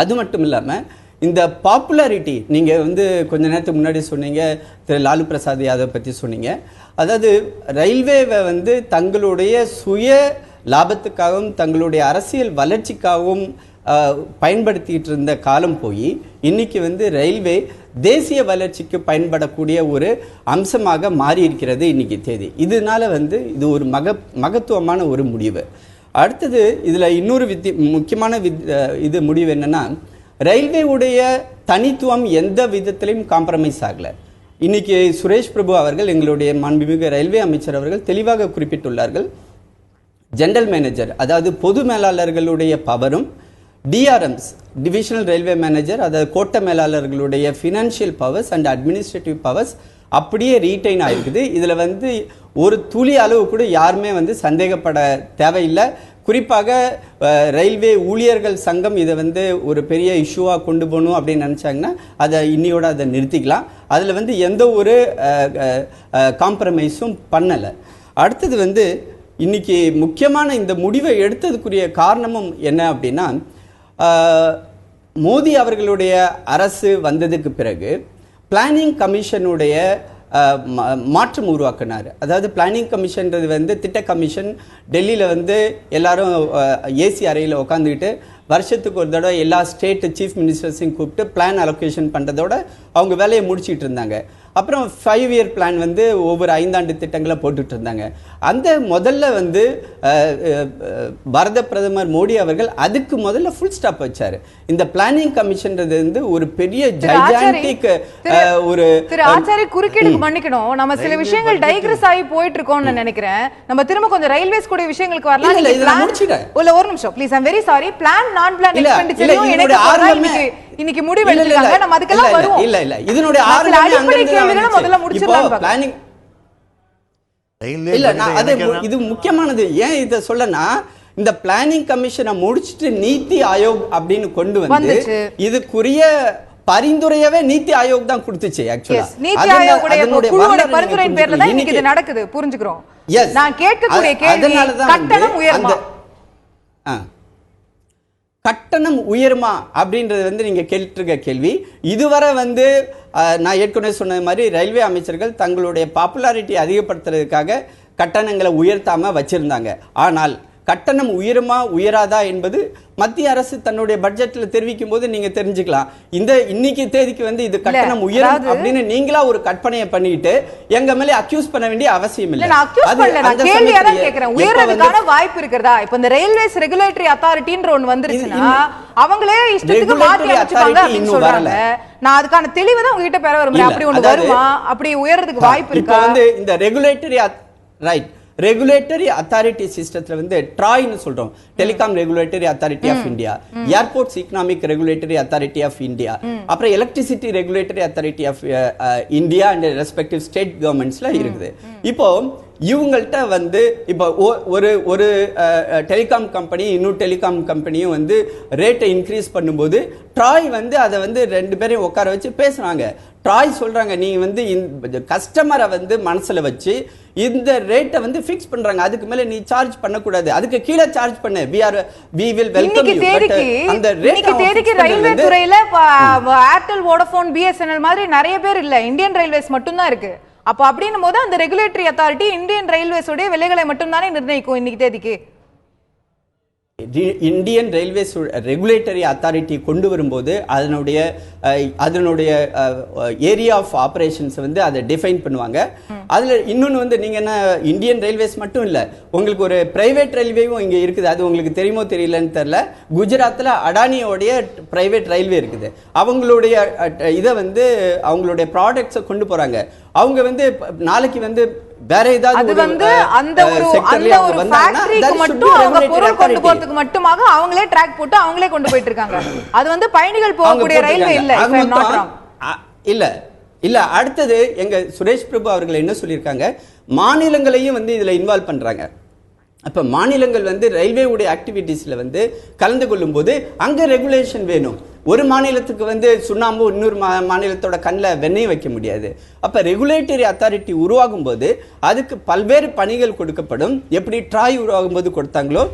அது மட்டும் இல்லாமல் இந்த பாப்புலாரிட்டி நீங்கள் வந்து கொஞ்ச நேரத்துக்கு முன்னாடி சொன்னீங்க, திரு லாலு பிரசாத் யாதவ் பற்றி சொன்னீங்க. அதாவது ரயில்வேவை வந்து தங்களுடைய சுய லாபத்துக்காகவும் தங்களுடைய அரசியல் வளர்ச்சிக்காகவும் பயன்படுத்திகிட்டு இருந்த காலம் போய் இன்னைக்கு வந்து ரயில்வே தேசிய வளர்ச்சிக்கு பயன்படக்கூடிய ஒரு அம்சமாக மாறி இருக்கிறது இன்னைக்கு தேதி. இதனால வந்து இது ஒரு மகத்துவமான ஒரு முடிவு. அடுத்தது இதில் இன்னொரு முக்கியமான இது முடிவு என்னென்னா, ரயில்வேவுடைய தனித்துவம் எந்த விதத்திலையும் காம்ப்ரமைஸ் ஆகலை. இன்னைக்கு சுரேஷ் பிரபு அவர்கள், எங்களுடைய மாண்புமிகு ரயில்வே அமைச்சர் அவர்கள் தெளிவாக குறிப்பிட்டுள்ளார்கள், ஜெனரல் மேனேஜர் அதாவது பொது மேலாளர்களுடைய பவரும் டிஆர்எம்ஸ் டிவிஷனல் ரயில்வே மேனேஜர் அதாவது கோட்ட மேலாளர்களுடைய financial powers and administrative powers அப்படியே ரீட்டைன் ஆகிருக்குது. இதில் வந்து ஒரு துளி அளவு கூட யாருமே வந்து சந்தேகப்பட தேவையில்லை. குறிப்பாக ரயில்வே ஊழியர்கள் சங்கம் இதை வந்து ஒரு பெரிய இஷ்யூவாக கொண்டு போகணும் அப்படின்னு நினச்சாங்கன்னா அதை இன்னையோட அதை நிறுத்திக்கலாம். அதில் வந்து எந்த ஒரு காம்ப்ரமைஸும் பண்ணலை. அடுத்தது வந்து இன்னைக்கு முக்கியமான இந்த முடிவை எடுத்ததுக்குரிய காரணமும் என்ன அப்படின்னா, மோடி அவர்களுடைய அரசு வந்ததுக்கு பிறகு பிளானிங் கமிஷனுடைய மாற்றம் உருவாக்கினார். அதாவது பிளானிங் கமிஷன்றது வந்து திட்ட கமிஷன் டெல்லியில் வந்து எல்லாரும் ஏசி அறையில் உட்காந்துக்கிட்டு வருஷத்துக்கு ஒரு தடவை எல்லா ஸ்டேட் சீஃப் மினிஸ்டர்ஸையும் கூப்பிட்டு பிளான் அலோகேஷன் பண்ணுறதோட அவங்க வேலையை முடிச்சுட்டு இருந்தாங்க. அப்புறம் 5 இயர் பிளான் வந்து ஒவ்வொரு 5 ஆண்டு திட்டங்களை போட்டுட்டு இருந்தாங்க. அந்த முதல்ல வந்து பாரத பிரதமர் மோடி அவர்கள் அதுக்கு முதல்ல ஃபுல் ஸ்டாப் வச்சாரு. இந்த பிளானிங் கமிஷன்றது வந்து ஒரு பெரிய ஜைஜாண்டிக் ஒரு ஆச்சாரி குறுக்கீடுக்கு மன்னிக்கணும், நம்ம சில விஷயங்கள் டைக்ரஸ் ஆகி போயிட்டு இருக்கோம்னு நினைக்கிறேன். நம்ம திரும்ப கொஞ்சம் ரயில்வேஸ் கூட விஷயங்களுக்கு வரலாம். ஒரு நிமிஷம் please, I am very sorry. Plan நான் பிளான் எக்ஸ்பெண்டிச்சரையும் இன்னைக்கு முடிவு எடுத்துட்டாங்க. நம்ம அதுக்கெல்லாம் வருவோம். இல்ல இதனுடைய அடிப்படை கேள்விகளை முதல்ல முடிச்சிடலாம். பிளானிங் இல்ல அது இது முக்கியமானது. ஏன் இத சொல்லனா, இந்த பிளானிங் கமிஷனை முடிச்சிட்டு நீதி ஆயோக் அப்படின்னு கொண்டு வந்து இதுக்குரிய பரிந்துரையவே நீதி ஆயோக் தான் கொடுத்துச்சு. ஆக்சுவலா நீதி ஆயோகுடைய குழுவோட பரிந்துரையின் பேர்ல தான் இன்னைக்கு இது நடக்குது. புரிஞ்சுக்கிறோம். நான் கேட்கக்கூடிய கேள்வி கட்டணம் உயருமா? கட்டணம் உயருமா அப்படின்றது வந்து நீங்க கேட்டிருக்க கேள்வி. இதுவரை வந்து நான் ஏற்கனவே சொன்ன மாதிரி ரயில்வே அமைச்சர்கள் தங்களுடைய பாப்புலாரிட்டி அதிகப்படுத்துறதுக்காக கட்டணங்களை உயர்த்தாம வச்சிருந்தாங்க. ஆனால் கட்டணம் உயருமா உயராதா என்பது மத்திய அரசு தன்னுடைய பட்ஜெட்ல தெரிவிக்கும் போது நீங்க தெரிஞ்சுக்கலாம். இந்த இன்னைக்கு தேதிக்கு வந்து இது கட்டணம் உயரும் அப்படின்னு நீங்களா ஒரு கற்பனையை பண்ணிட்டு எங்க மேல அக்யூஸ் பண்ண வேண்டிய அவசியம் இல்லை. உயர்றதுக்கான வாய்ப்பு இருக்கிறதா? இப்ப இந்த ரயில்வேஸ் ரெகுலேட்டரி அத்தாரிட்டின்ற ஒன்னு வந்துருச்சுன்னா அவங்களே இஷ்டத்துக்கு மாத்தி அமைச்சுப்பாங்க அப்படின்னு சொல்றாங்க. நான் அதுக்கான தெளிவை தான் உங்ககிட்ட பெற விரும்புறேன். அப்படி ஒண்ணு வருமா? அப்படி உயர்றதுக்கு வாய்ப்பு இருக்கா? வந்து இந்த ரெகுலேட்டரி அத்தாரிட்டி சிஸ்டத்துல வந்து ட்ராய்னு சொல்றோம், telecom regulatory authority of India, airports economic regulatory authority of India, அப்புறம் electricity regulatory authority of India and respective state கவர்மெண்ட்ஸ்ல இருக்குது. இப்போ இவங்கள்ட்ட வந்து இப்போ ஒரு டெலிகாம் கம்பெனி இன்னும் டெலிகாம் கம்பெனியும் வந்து ரேட்டை இன்க்ரீஸ் பண்ணும்போது ட்ராய் வந்து அதை வந்து 2 பேரையும் உட்கார வச்சு பேசுறாங்க. ட்ராய் சொல்றாங்க, நீ வந்து கஸ்டமரை வந்து மனசுல வச்சு இந்த ரேட்டை வந்து ஃபிக்ஸ் பண்றாங்க, அதுக்கு மேல நீ சார்ஜ் பண்ணக்கூடாது, அதுக்கு கீழே சார்ஜ் பண்ணு, we will welcome you. அந்த ரேட் ரயில்வே துறையில ஏர்டெல், வோடபோன், பிஎஸ்என்எல் மாதிரி நிறைய பேர் இல்ல, இந்தியன் ரயில்வேஸ் மட்டும் தான் இருக்கு. அப்ப அப்படின்னும் போது அந்த ரெகுலேட்டரி அத்தாரிட்டி இந்தியன் ரயில்வேஸ் உடைய விலைகளை மட்டும் தானே நிர்ணயிக்கும் இன்னைக்கு தேதிக்கு. இந்தியன் ரயில்வேஸ் ரெகுலேட்டரி அத்தாரிட்டி கொண்டு வரும்போது அதனுடைய ஏரியா ஆஃப் ஆபரேஷன்ஸ் வந்து அதை டிஃபைன் பண்ணுவாங்க. அதுல இன்னொன்னு வந்து நீங்க என்ன இந்தியன் ரயில்வேஸ் மட்டும் இல்ல, உங்களுக்கு ஒரு பிரைவேட் ரயில்வேவும் இங்க இருக்குது. அது உங்களுக்கு தெரியுமோ தெரியலன்னு தெரியல. குஜராத்ல அடானியோடைய பிரைவேட் ரயில்வே இருக்குது. அவங்களுடைய இதை வந்து அவங்களுடைய ப்ராடக்ட்ஸை கொண்டு போறாங்க. அவங்க வந்து நாளைக்கு வந்து வேற ஏதாவது அந்த ஒரு ஃபேக்டரிக்கு மட்டும் அவங்க பொருள் கொண்டு போறதுக்கு மட்டுமாக அவங்களே ட்ராக் போட்டு அவங்களே கொண்டு போயிட்டு இருக்காங்க. அது வந்து பயணிகள் போகக்கூடிய ரயில்வே இல்ல. அடுத்தது எங்க சுரேஷ் பிரபு அவர்கள் என்ன சொல்லியிருக்காங்க, மாநிலங்களையும் வந்து இதுல இன்வால்வ் பண்றாங்க. அப்ப மாநிலங்கள் வந்து ரயில்வே உடைய ஆக்டிவிட்டீஸ்ல வந்து கலந்து கொள்ளும் போது அங்க ரெகுலேஷன் வேணும். ஒரு மாநிலத்துக்கு வந்து சுண்ணாம்பு இன்னொரு மாநிலத்தோட கண்ணில் வெண்ணெய் வைக்க முடியாது. அப்ப ரெகுலேட்டரி அத்தாரிட்டி உருவாகும் போது அதுக்கு பல்வேறு பணிகள் கொடுக்கப்படும். எப்படி ட்ராய் உருவாகும் போது கொடுத்தாங்களோ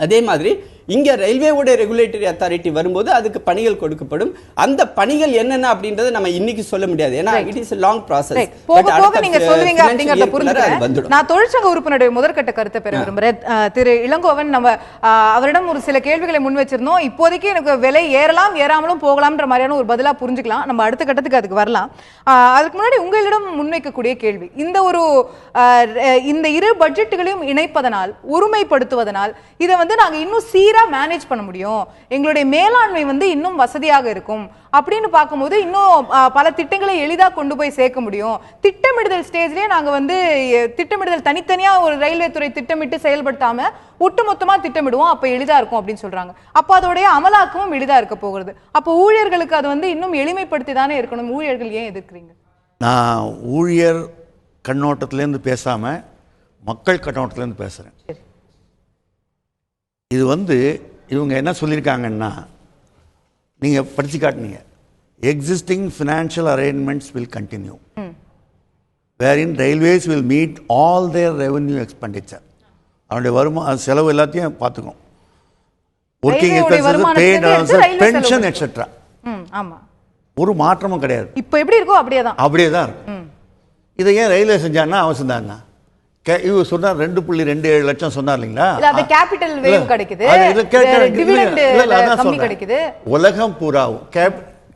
அதே மாதிரி இங்க ரயில்வேவுடைய ரெகுலேட்டரி அத்தாரிட்டி வரும்போது அதுக்கு பணிகள் கொடுக்கப்படும். அந்த பணிகள் என்னென்ன அப்படின்றத நம்ம இன்னைக்கு சொல்ல முடியாது, ஏன்னா இட் இஸ் லாங் ப்ராசஸ். நீங்க சொல்லுவீங்க அப்படிங்கறத புரிஞ்சுக்கிறேன். நான் தொழிற்சங்க உறுப்பினருடைய முதற்கட்ட கருத்தை பெற விரும்புறேன். திரு இளங்கோவன், நம்ம அவரிடம் ஒரு சில கேள்விகளை முன் வச்சிருந்தோம். இப்போதைக்கு எனக்கு விலை ஏறலாம் ஏறாமலும் போகலாம்ன்ற மாதிரியான ஒரு பதிலா புரிஞ்சுக்கலாம். நம்ம அடுத்த கட்டத்துக்கு அதுக்கு வரலாம். அதுக்கு முன்னாடி உங்களிடம் முன்வைக்கக்கூடிய கேள்வி, இந்த இரு பட்ஜெட்டுகளையும் இணைப்பதனால், ஒருமைப்படுத்துவதனால் இதை வந்து நாங்க இன்னும் சீரா மேனேஜ் பண்ண முடியும், எங்களுடைய மேலாண்மை வந்து இன்னும் வசதியாக இருக்கும் அப்படின்னு பார்க்கும்போது இன்னும் பல திட்டங்களை எளிதாக கொண்டு போய் சேர்க்க முடியும். திட்டமிடுதல் ஸ்டேஜ்லயே நாங்க வந்து திட்டமிடுதல் தனித்தனியா ஒரு ரயில்வே துறை திட்டமிட்டு செயல்படுத்தாம ஒட்டுமொத்தமா திட்டமிடுவோம், அப்ப எளிதா இருக்கும் அப்படின்னு சொல்றாங்க. அப்ப அதோடைய அமலாக்கமும் எளிதா இருக்க போகிறது. அப்போ ஊழியர்களுக்கு அது வந்து இன்னும் எளிமைப்படுத்தி தானே இருக்கணும். ஊழியர்கள் ஏன் எதிர்க்கிறீங்க? நான் ஊழியர் கண்ணோட்டத்திலேருந்து பேசாம மக்கள் கண்ணோட்டத்திலேருந்து பேசுறேன். இது வந்து இவங்க என்ன சொல்லியிருக்காங்கன்னா, நீங்கள் படித்து காட்டினீங்க, existing financial arrangements will continue wherein railways will meet all their revenue expenditure. அவனுடைய வருமானம் செலவு எல்லாத்தையும் பார்த்துக்கும், ஒர்க்கிங் எக்ஸ்பென்சஸ், பென்ஷன் எக்ஸெட்ரா. ஒரு மாற்றமும் கிடையாது. இப்போ எப்படி இருக்கோ அப்படியே தான் இருக்கும். இதை ஏன் ரயில்வே செஞ்சாங்கன்னா அவசியம் தாங்க. இவர் சொன்னார் 2.27 லட்சம் சொன்னார் இல்லைங்களா, கேபிட்டல் வேவ் கிடைக்குது, டிவிடெண்ட் கம்மி கிடைக்குது. உலகம் பூராவும்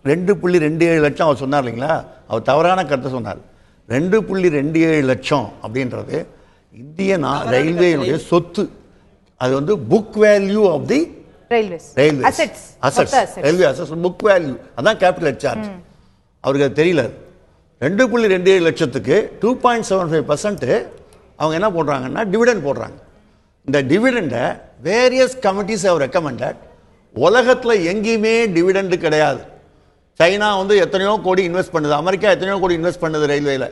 2.27 லட்சம் அவர் சொன்னார் இல்லைங்களா, அவர் தவறான கருத்தை சொன்னார். 2.27 லட்சம் அப்படின்றது இந்திய ரயில்வேனுடைய சொத்து. அது வந்து book value of the railways railway assets book value, அதான் கேபிட்டல் சார்ஜ். அவருக்கு அது தெரியல. 2.27 லட்சத்துக்கு 2.75% அவங்க என்ன போடுறாங்கன்னா டிவிடெண்ட் போடுறாங்க. இந்த டிவிடெண்டை வேரியஸ் கமிட்டிஸ் ஹவ் ரெக்கமெண்டட். உலகத்தில் எங்கேயுமே டிவிடெண்டு கிடையாது. சைனா வந்து எத்தனையோ கோடி இன்வெஸ்ட் பண்ணுது, அமெரிக்கா எத்தனையோ கோடி இன்வெஸ்ட் பண்ணுது ரயில்வேல,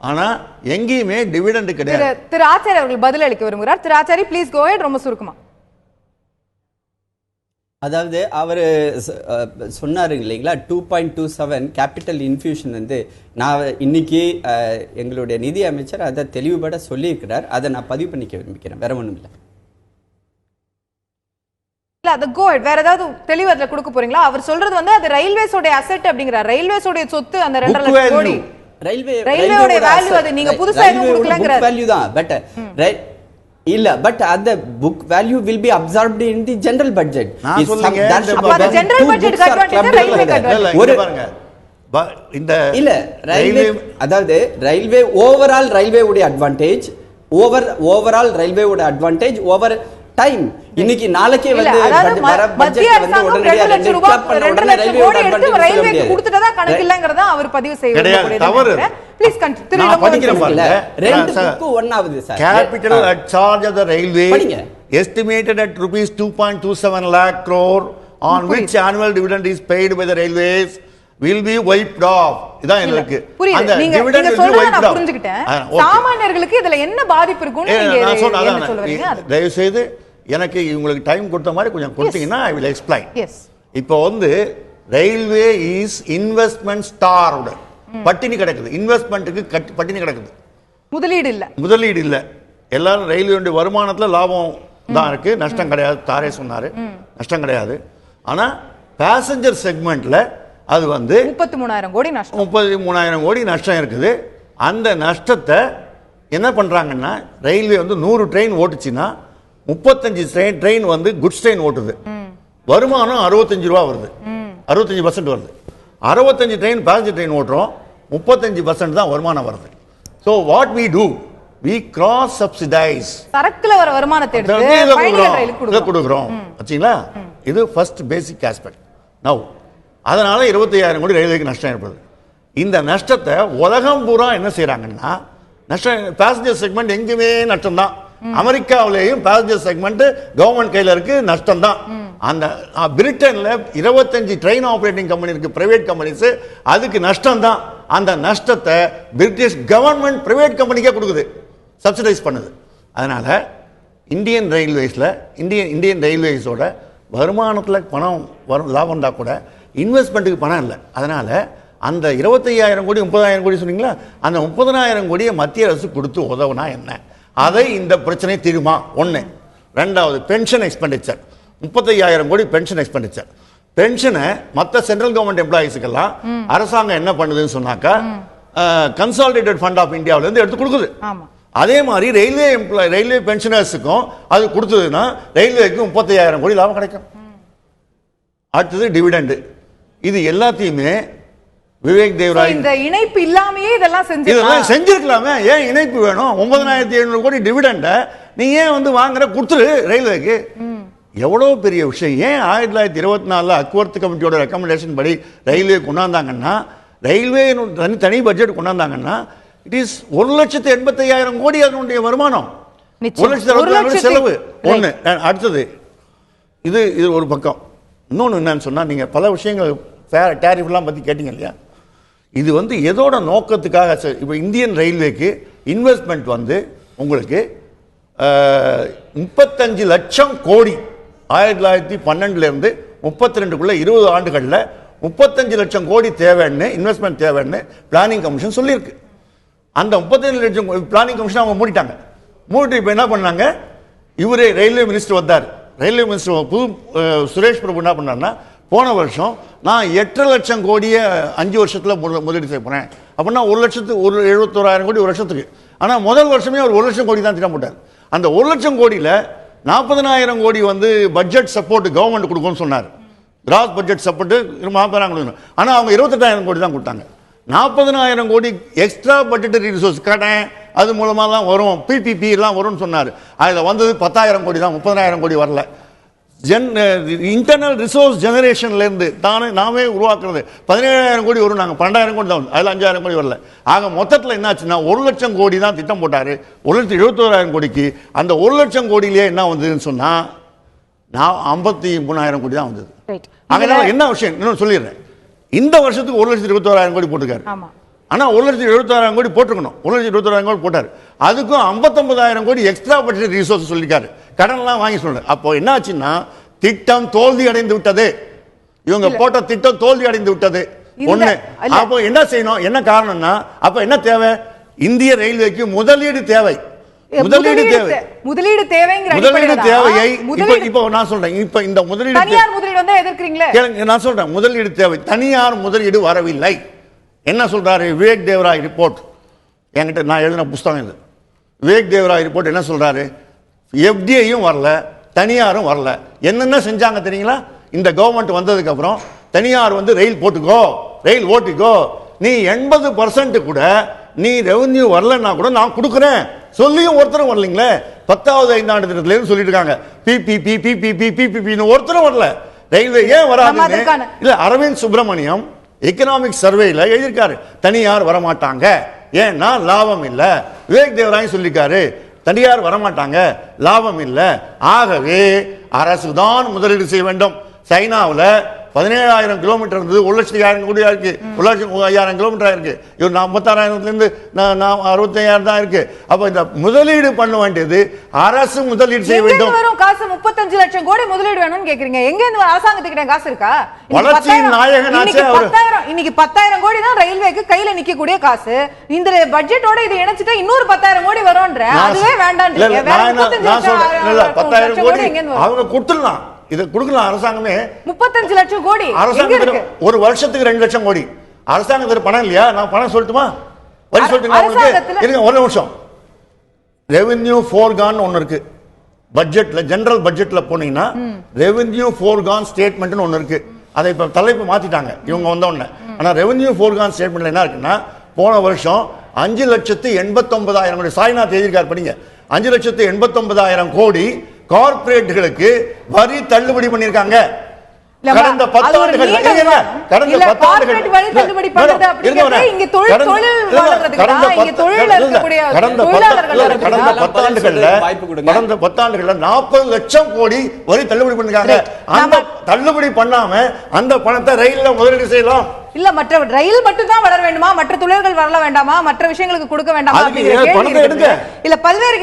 ஆனா எங்கேயுமே டிவிடெண்ட் கிடையாது. திரு ஆச்சாரி அவர்கள் பதில் அளிக்க விரும்புகிறார். திரு ஆச்சாரி ப்ளீஸ் கோ ஹெட், ரொம்ப சுருக்கமா. அதாவது அவர் சொன்னாரு இல்லைங்களா, 2.27 கேபிட்டல் இன்ஃபியூஷன் வந்து நான் இன்னைக்கு எங்களுடைய நிதி அமைச்சர் அதை தெளிவுபட சொல்லியிருக்கிறார். அதை நான் பதிவு பண்ணிக்க விரும்பிக்கிறேன், வேற ஒன்றும் இல்லை. அது கோ ஹெட், வேற ஏதாவது தெளிவு அதுல கொடுக்க போறீங்களா? அவர் சொல்றது வந்து அது ரயில்வேஸோட அசெட் அப்படிங்கிறார். ரயில்வேஸோட சொத்து அந்த 2.5 லட்சம் கோடி ரயில்வேயோட வேல்யூ. அது நீங்க புதுசா எதுவும் கொடுக்கலங்கற வேல்யூ தான். பட் இல்ல, பட் அந்த book value will be absorbed in the general budget. நான் சொல்லுங்க, அந்த general budget advantage railway advantage ஒரு பாருங்க. இந்த இல்ல ரயில்வே, அதாவது ரயில்வே ஓவரால் ரயில்வே உடைய அட்வான்டேஜ், ஓவரால் ரயில்வே உடைய அட்வான்டேஜ் ஓவர் டைம். இன்னைக்கு நாளைக்கே வந்து மத்திய அரசாங்கம் 2 லட்சம் ரூபாய் 2 லட்சம் கோடி எடுத்து ரயில்வேக்கு கொடுத்துட்டதா கணக்கு இல்லங்கறத அவர் பதிவு செய்யறது தவறு. Please continue. நான் படிக்கிறேன் பாருங்க. ரெண்டு புக்கு ஒண்ணாவது sir. Capital at charge of the railway estimated at rupees 2.27 lakh crore on which annual dividend is paid by the railways will be wiped off. இதான் எனக்கு புரியுது. நீங்க சொல்றத நான் புரிஞ்சுக்கிட்டேன். சாமானியர்களுக்கு இதுல என்ன பாதிப்பு இருக்குன்னு நீங்க என்ன சொல்ல வரீங்க? தயவு செய்து எனக்கு உங்களுக்கு டைம் கொடுத்த மாதிரி கொஞ்சம் கொடுத்தீங்கன்னா I will explain. இப்போ வந்து ரயில்வே இஸ் இன்வெஸ்ட்மெண்ட் ஸ்டார்வ்டு. பட்டினி கிடக்குது. இன்வெஸ்ட்மெண்ட்டுக்கு பட்டினி கிடக்குது. முதலீடு இல்ல. எல்லாரும் ரயில்வே வருமானத்துல லாபம் தான் இருக்கு, நஷ்டம் கிடையாது. தாரே சொன்னாரு நஷ்டம் கிடையாது. ஆனா பேசஞ்சர் செக்மெண்ட்ல அது வந்து 33,000 கோடி நஷ்டம். 33,000 கோடி நஷ்டம் இருக்குது. அந்த நஷ்டத்தை என்ன பண்றாங்கன்னா, ரயில்வே வந்து 100 ட்ரெயின் ஓட்டுச்சுன்னா 35 ட்ரெயின் வந்து குட்ஸ் ட்ரெயின் ஓட்டுது. வருமானம் 65 ரூபா வருது, 65% வருது. 65 ட்ரெயின் பேசஞ்சர் ட்ரெயின் ஓட்டுறோம், 35% தான் வருமானம் வருது. So what we do, we cross subsidize. சரக்குல வர வருமானத்தை எடுத்து கொடுக்குறோம். வச்சுங்களா, இது ஃபர்ஸ்ட் பேசிக் ஆஸ்பெக்ட். நவ் அதனால 25,000 கோடி ரயில்வேக்கு நஷ்டம் ஏற்படுது. இந்த நஷ்டத்தை உலகம் பூரா என்ன செய்யறாங்கன்னா, நஷ்டம் பேசஞ்சர் செக்மெண்ட் எங்குமே நஷ்டம் தான். அமெரிக்காவிலேயும் பேசஞ்சர் செக்மெண்ட் கவர்மெண்ட் கையில இருக்கு, நஷ்டம் தான். அந்த பிரிட்டன்ல 25 ட்ரெயின் ஆபரேட்டிங் கம்பெனி இருக்கு, பிரைவேட் கம்பெனிஸ், அதுக்கு நஷ்டம் தான். அந்த நஷ்டத்தை பிரிட்டிஷ் கவர்மெண்ட் பிரைவேட் கம்பெனிக்கே கொடுக்குது, சப்சிடைஸ் பண்ணுது. அதனால இந்தியன் ரயில்வேஸோட வருமானத்தில் பணம் லாபம் தான் கூட இன்வெஸ்ட்மெண்ட்டுக்கு பணம் இல்லை. அதனால அந்த 25,000 கோடி 30,000 கோடி சொன்னீங்களா, அந்த 30,000 கோடியை மத்திய அரசு கொடுத்து உதவுனா என்ன, அதை இந்த பிரச்சனை தீருமா? ஒன்று. ரெண்டாவது, பென்ஷன் எக்ஸ்பெண்டிச்சர் 35,000 கோடி பென்ஷன் எக்ஸ்பெண்டிச்சர். பென்ஷனை மற்ற சென்ட்ரல் கவர்மெண்ட் எம்ப்ளாயிஸுக்கெல்லாம் அரசாங்கம் என்ன பண்ணுதுன்னு சொன்னாக்கா, கன்சாலிடேட்டட் ஃபண்ட் ஆஃப் இந்தியாவிலேருந்து எடுத்து கொடுக்குது. அதே மாதிரி ரயில்வே பென்ஷனர்ஸுக்கும் அது கொடுத்ததுன்னா ரயில்வேக்கு 35,000 கோடி லாபம் கிடைக்கும். அடுத்தது டிவிடெண்ட். இது எல்லாத்தையுமே விவேக் தேவராய் இந்த இணைப்பு இல்லாமயே இதெல்லாம் செஞ்சிருக்கலாமே. ஏன் இணைப்பு வேணும்? 9,700 கோடி டிவிடெண்ட நீ ஏன் வந்து வாங்குற, கொடுத்துரு ரயில்வேக்கு. எவ்வளவு பெரிய விஷயம். ஏன் 1924 அக்வர்த் கமிட்டியோட ரெக்கமெண்டேஷன் படி ரயில்வே கொண்டாந்தாங்கன்னா, ரயில்வே தனி பட்ஜெட் கொண்டாந்தாங்கன்னா, இட் இஸ் 1,85,000 கோடி அதனுடைய வருமானம், 1,60,000 செலவு. ஒன்று. அடுத்தது இது ஒரு பக்கம். இன்னொன்று என்னன்னு சொன்னால், நீங்கள் பல விஷயங்கள் டேரிஃப்லாம் பற்றி கேட்டீங்க இல்லையா, இது வந்து எதோட நோக்கத்துக்காக? இப்போ இந்தியன் ரயில்வேக்கு இன்வெஸ்ட்மெண்ட் வந்து உங்களுக்கு 35 லட்சம் கோடி 1912 32 20 ஆண்டுகளில் 35 லட்சம் கோடி தேவைன்னு, இன்வெஸ்ட்மெண்ட் தேவைன்னு பிளானிங் கமிஷன் சொல்லியிருக்கு. அந்த 35 லட்சம் பிளானிங் கமிஷன் அவங்க மூடிட்டாங்க. மூடிட்டு இப்போ என்ன பண்ணாங்க, இவரே ரயில்வே மினிஸ்டர் வந்தார். ரயில்வே மினிஸ்டர் புது சுரேஷ் பிரபு என்ன பண்ணார்னா, போன வருஷம் நான் 8 லட்சம் கோடியை 5 வருஷத்தில் முதலீடு செய்ய போகிறேன் அப்படின்னா 1,71,000 கோடி ஒரு வருஷத்துக்கு. ஆனால் முதல் வருஷமே ஒரு 1 லட்சம் கோடி தான் திட்டம் போட்டார். அந்த 1 லட்சம் கோடியில் 40,000 கோடி வந்து பட்ஜெட் சப்போர்ட் கவர்மெண்ட் கொடுக்கும்னு சொன்னார். கிராஸ் பட்ஜெட் சப்போர்ட்டு 40,000 கொடுக்கணும். ஆனால் அவங்க 28,000 கோடி தான் கொடுத்தாங்க. 40,000 கோடி எக்ஸ்ட்ரா பட்ஜெட்டரி ரிசோர்ஸ் கடன் அது மூலமாக தான் வரும், பிபிபி எல்லாம் வரும்னு சொன்னார். அதில் வந்தது 10,000 கோடி தான், 30,000 கோடி வரல. இன்டர்னல் ரிசோர்ஸ் ஜெனரேஷன்லேருந்து நாமே உருவாக்குறது 17,000 கோடி வரும். நாங்கள் 12,000 கோடி தான், அதில் 5,000 கோடி வரல. ஆக மொத்தத்தில் என்னாச்சுன்னா 1,00,000 கோடி தான் திட்டம் போட்டார். 1,71,000 கோடிக்கு அந்த 1,00,000 கோடியிலே என்ன வந்ததுன்னு சொன்னால் 53,000 கோடி தான் வந்தது. அதனால என்ன விஷயம் இன்னொன்று சொல்லிடுறேன். இந்த வருஷத்துக்கு 1,21,000 கோடி போட்டிருக்காரு. ஆனால் 1,76,000 கோடி போட்டிருக்கணும். 1,76,000 கோடி போட்டார். அதுக்கும் 59,000 கோடி எக்ஸ்ட்ரா பட்ஜெட் ரிசோர்ஸ் சொல்லியிருக்காரு. கடன்லாம் வாங்கி சொல்றாரு. அப்போ என்ன ஆச்சுன்னா திட்டம் தோல்வி அடைந்து விட்டது. இவங்க போட்ட திட்டம் தோல்வி அடைந்து விட்டது. ஒண்ணு. அப்போ என்ன செய்யணும்? என்ன காரணம்னா அப்ப என்ன தேவை? இந்திய ரயில்வேக்கு முதலீடு தேவை. முதலீடு தேவையை இப்போ நான் சொல்றேன். இப்ப இந்த முதலீடு நான் சொல்றேன். முதலீடு தேவை. தனியார் முதலீடு வரவில்லை. என்ன சொல்றாரு விவேக் தேவராய் ரிப்போர்ட்? என்கிட்ட நான் எழுதின புஸ்தகம் இது. விவேக் தேவராய் ரிப்போர்ட் என்ன சொல்றாரு? எஃப்டிஐயும் வரல, தனியாரும் வரல. என்னென்ன செஞ்சாங்க தெரியுங்களா? இந்த கவர்மெண்ட் வந்ததுக்கு அப்புறம் தனியார் வந்து ரயில் போட்டுக்கோ, ரயில் ஓட்டிக்கோ, நீ 80% கூட நீ ரெவன்யூ வரலன்னா கூட நான் கொடுக்குறேன் சொல்லியும் ஒருத்தரும் வரலீங்களே. 10வது 5ஆண்டு திட்டத்திலேருந்து சொல்லிட்டு இருக்காங்க பிபிபி பிபிபி பிபிபின்னு ஒருத்தரும் வரல. ரயில்வே ஏன் வராது? இல்ல அரவிந்த் சுப்பிரமணியம் எக்கனாமிக் சர்வேல எழுதியிருக்காரு தனியார் வரமாட்டாங்க, ஏன்னா லாபம் இல்ல. விவேக் தேவராயும் சொல்லியிருக்காரு தனியார் வரமாட்டாங்க, லாபம் இல்ல. ஆகவே அரசு தான் முதலீடு செய்ய வேண்டும். சைனாவில் 17,000 கிலோமீட்டர் இருந்தது, 1,00,000 கோடியா இருக்கு. 1,05,000 கிலோமீட்டர் இருக்கு. இவர் 56,000 65,000 தான் இருக்கு. அப்ப இந்த முதலீடு பண்ண வேண்டியது அரசு முதலீடு செய்ய வேண்டும். காசு 35 லட்சம் கோடி முதலீடு வேணும்னு கேக்குறீங்க. எங்க இருந்து அரசாங்கத்துக்கிட்ட காசு இருக்கா? வளர்ச்சியின் நாயகனாச்சே அவர். இன்னைக்கு 10,000 கோடி தான் ரயில்வேக்கு கையில நிக்கக்கூடிய காசு. இந்த பட்ஜெட்டோட இது இணைச்சிட்டா இன்னொரு 10,000 கோடி வரும்ன்ற. அதுவே வேண்டாம்ன்றீங்க. நான் சொல்றேன் 10,000 கோடி அவங்க கொடுத்துடலாம். இது கொடுக்கலாம். அரசாங்கமே 35 லட்சம் கோடி அரசாங்கம் ஒரு வருஷத்துக்கு 2 லட்சம் கோடி அரசாங்கத்துக்கு பணம் இல்லையா? நான் பணம் சொல்லட்டுமா? வரி சொல்லட்டுங்களா உங்களுக்கு? இருங்க ஒரு நிமிஷம். ரெவென்யூ ஃபோர்கான் ஒன்னு இருக்கு பட்ஜெட்ல. ஜெனரல் பட்ஜெட்ல போனீங்கன்னா ரெவென்யூ ஃபோர்கான் ஸ்டேட்மெண்ட்னு ஒன்னு இருக்கு. அதை இப்ப தலைப்பு மாத்திட்டாங்க இவங்க வந்த உடனே. ஆனா ரெவென்யூ ஃபோர்கான் ஸ்டேட்மெண்ட்ல என்ன இருக்குன்னா போன வருஷம் 5,89,000 கோடி சாய்நாத் எழுதியிருக்காரு படிங்க. 5,89,000 கோடி கார்ப்பரேட்டுகளுக்கு வரி தள்ளுபடி பண்ணிருக்காங்க. கடந்த 10 ஆண்டுகள் கடந்த 10 ஆண்டுகள்ல 40 லட்சம் கோடி வரி தள்ளுபடி பண்ணிருக்காங்க. அந்த தள்ளுபடி பண்ணாம அந்த பணத்தை ரயில்ல முதலீடு செய்யலாம். இல்ல மற்ற ரயில் மட்டும் தான் வளர வேண்டுமா? மற்ற தொழில்கள் வளர வேண்டாமா? மற்ற விஷயங்களுக்கு கொடுக்க வேண்டாமா? இல்ல பல்வேறு